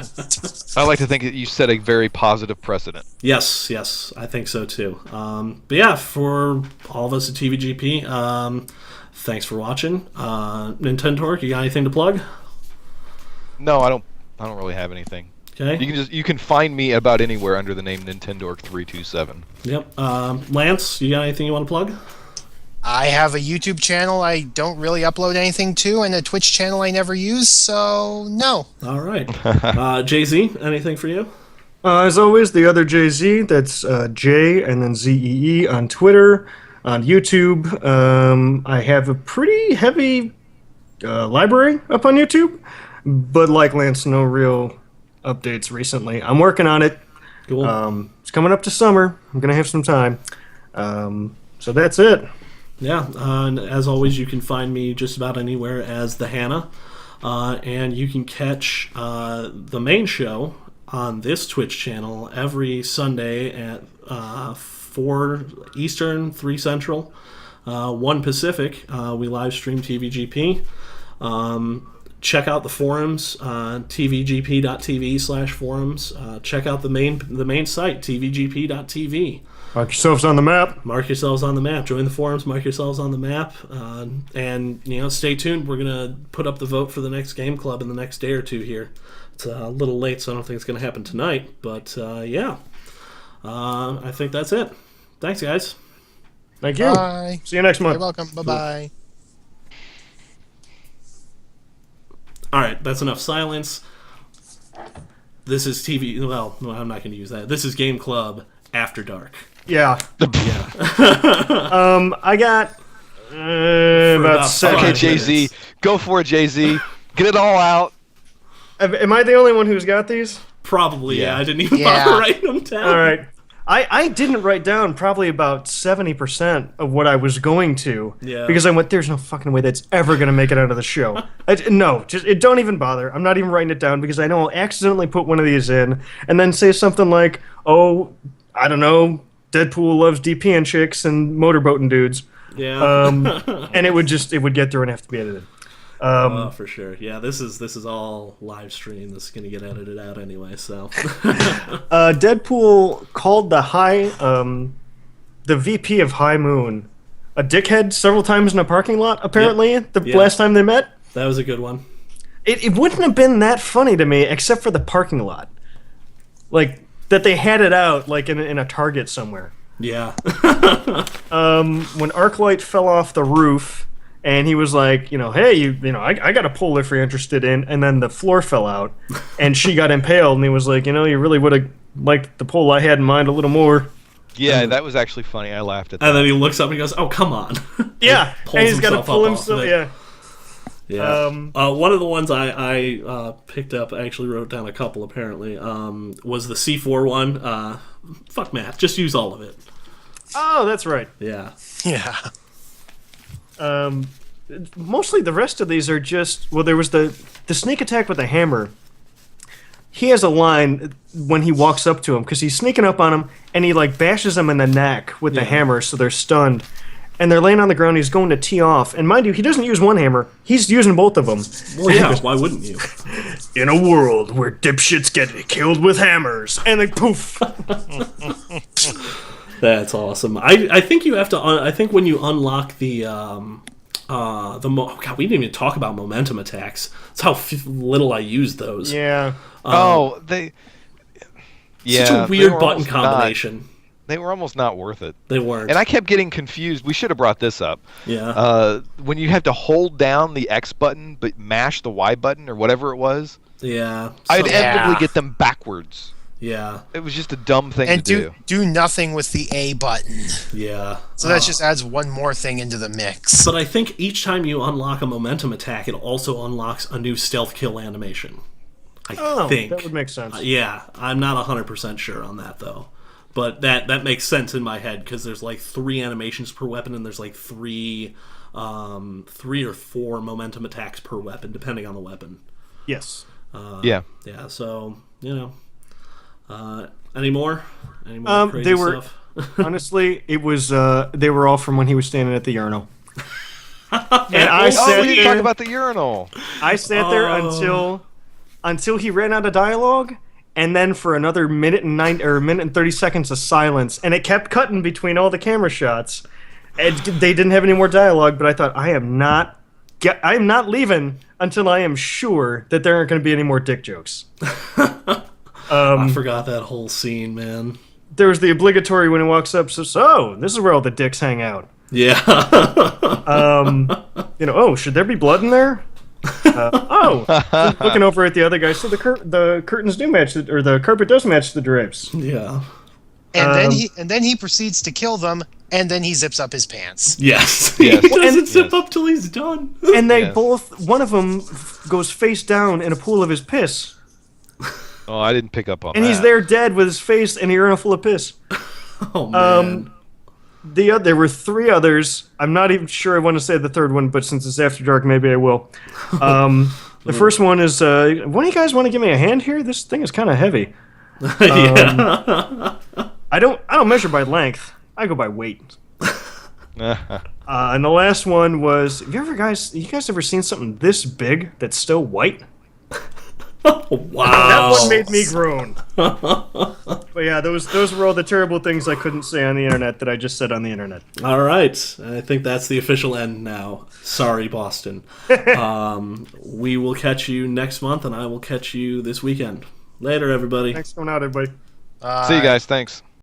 I like to think that you set a very positive precedent. Yes, I think so too. But yeah, for all of us at TVGP, thanks for watching. Nintendo, you got anything to plug? No, I don't really have anything. Okay. You can find me about anywhere under the name Nintendork327. Yep. Lance, you got anything you want to plug? I have a YouTube channel I don't really upload anything to, and a Twitch channel I never use, so no. All right. Jay-Z, anything for you? As always, the other Jay-Z, that's J and then ZEE on Twitter, on YouTube. I have a pretty heavy library up on YouTube, but like Lance, no real updates recently. I'm working on it. Cool. It's coming up to summer. I'm going to have some time. So that's it. Yeah, and as always, you can find me just about anywhere as the Hannah, and you can catch the main show on this Twitch channel every Sunday at 4 Eastern, 3 Central, 1 Pacific. We live stream TVGP. Check out the forums, tvgp.tv/forums. Check out the main site, tvgp.tv. Mark yourselves on the map. Mark yourselves on the map. Join the forums. Mark yourselves on the map. And stay tuned. We're gonna put up the vote for the next game club in the next day or two here. It's a little late, so I don't think it's gonna happen tonight. But yeah, I think that's it. Thanks, guys. Thank you. Bye. See you next month. You're welcome. Bye-bye. All right, that's enough silence. This is TV. Well, no, I'm not going to use that. This is Game Club After Dark. Yeah. Yeah. I got about 7 Okay, minutes. Jay-Z. Go for it, Jay-Z. Get it all out. Am I the only one who's got these? Probably, yeah. Yeah. I didn't even Yeah. bother writing them down. All right. I didn't write down probably about 70% of what I was going to. Yeah. Because I went, there's no fucking way that's ever going to make it out of the show. No, don't even bother. I'm not even writing it down because I know I'll accidentally put one of these in and then say something like, oh, I don't know, Deadpool loves DPing chicks and motorboating dudes. Yeah. And it would get through and have to be edited. For sure. Yeah, this is all live stream. This is going to get edited out anyway, so. Deadpool called the VP of High Moon a dickhead several times in a parking lot, apparently, Yep. the Yeah. last time they met. That was a good one. It wouldn't have been that funny to me, except for the parking lot. Like, that they had it out, like, in a Target somewhere. Yeah. When Arclight fell off the roof, and he was like, hey, I got a pole if you're interested in, and then the floor fell out, and she got impaled, and he was like, you really would have liked the pole I had in mind a little more. Yeah, that was actually funny. I laughed at that. And then he looks up and he goes, oh, come on. Yeah, Pulls and he's got to himself pull up off himself, of it. yeah. Yeah. One of the ones I picked up, I actually wrote down a couple apparently, was the C4 one. Fuck math, just use all of it. Oh, that's right. Yeah. Yeah. Mostly the rest of these are just, well, there was the sneak attack with the hammer. He has a line when he walks up to him, because he's sneaking up on him, and he like bashes them in the neck with the hammer, so they're stunned. And they're laying on the ground, he's going to tee off. And mind you, he doesn't use one hammer, he's using both of them. Well, yeah, why wouldn't you? In a world where dipshits get killed with hammers. And then poof. That's awesome. I think you have to. I think when you unlock the God, we didn't even talk about momentum attacks. That's how little I used those. Yeah. Yeah, Such a they weird were button almost combination. They were almost not worth it. They weren't. And I kept getting confused. We should have brought this up. Yeah. When you have to hold down the X button but mash the Y button or whatever it was, Yeah. I'd So- inevitably get them backwards. Yeah. It was just a dumb thing And to do nothing with the A button. Yeah. So that just adds one more thing into the mix. But I think each time you unlock a momentum attack, it also unlocks a new stealth kill animation. I think. That would make sense. Yeah, I'm not 100% sure on that, though. But that makes sense in my head, because there's like 3 animations per weapon, and there's like 3 or 4 momentum attacks per weapon, depending on the weapon. Yes. Yeah. Yeah, so, any more? Any more crazy They were stuff? Honestly, it was. They were all from when he was standing at the urinal. And I Oh, sat we didn't there. talk about the urinal. I sat there until he ran out of dialogue, and then for another minute and 30 seconds of silence, and it kept cutting between all the camera shots. And they didn't have any more dialogue, but I thought I am not leaving until I am sure that there aren't going to be any more dick jokes. I forgot that whole scene, man. There was the obligatory when he walks up, so this is where all the dicks hang out. Yeah. Oh, should there be blood in there? Looking over at the other guy, so the curtains do match, or the carpet does match the drapes. Yeah. And then he proceeds to kill them, and then he zips up his pants. Yes. Yes. He doesn't zip up till he's done. And they Yes. one of them goes face down in a pool of his piss. Oh, I didn't pick up on And that. he's there dead with his face in a urinal full of piss. Oh, man. There were 3 others. I'm not even sure I want to say the third one, but since it's after dark, maybe I will. The first one is, one of you guys want to give me a hand here? This thing is kind of heavy. Yeah. I don't measure by length. I go by weight. And the last one was, you guys ever seen something this big that's still white? Wow. That one made me groan. But yeah, those were all the terrible things I couldn't say on the internet that I just said on the internet. All right. I think that's the official end now. Sorry, Boston. We will catch you next month, and I will catch you this weekend. Later, everybody. Thanks for coming out, everybody. See you guys. Thanks.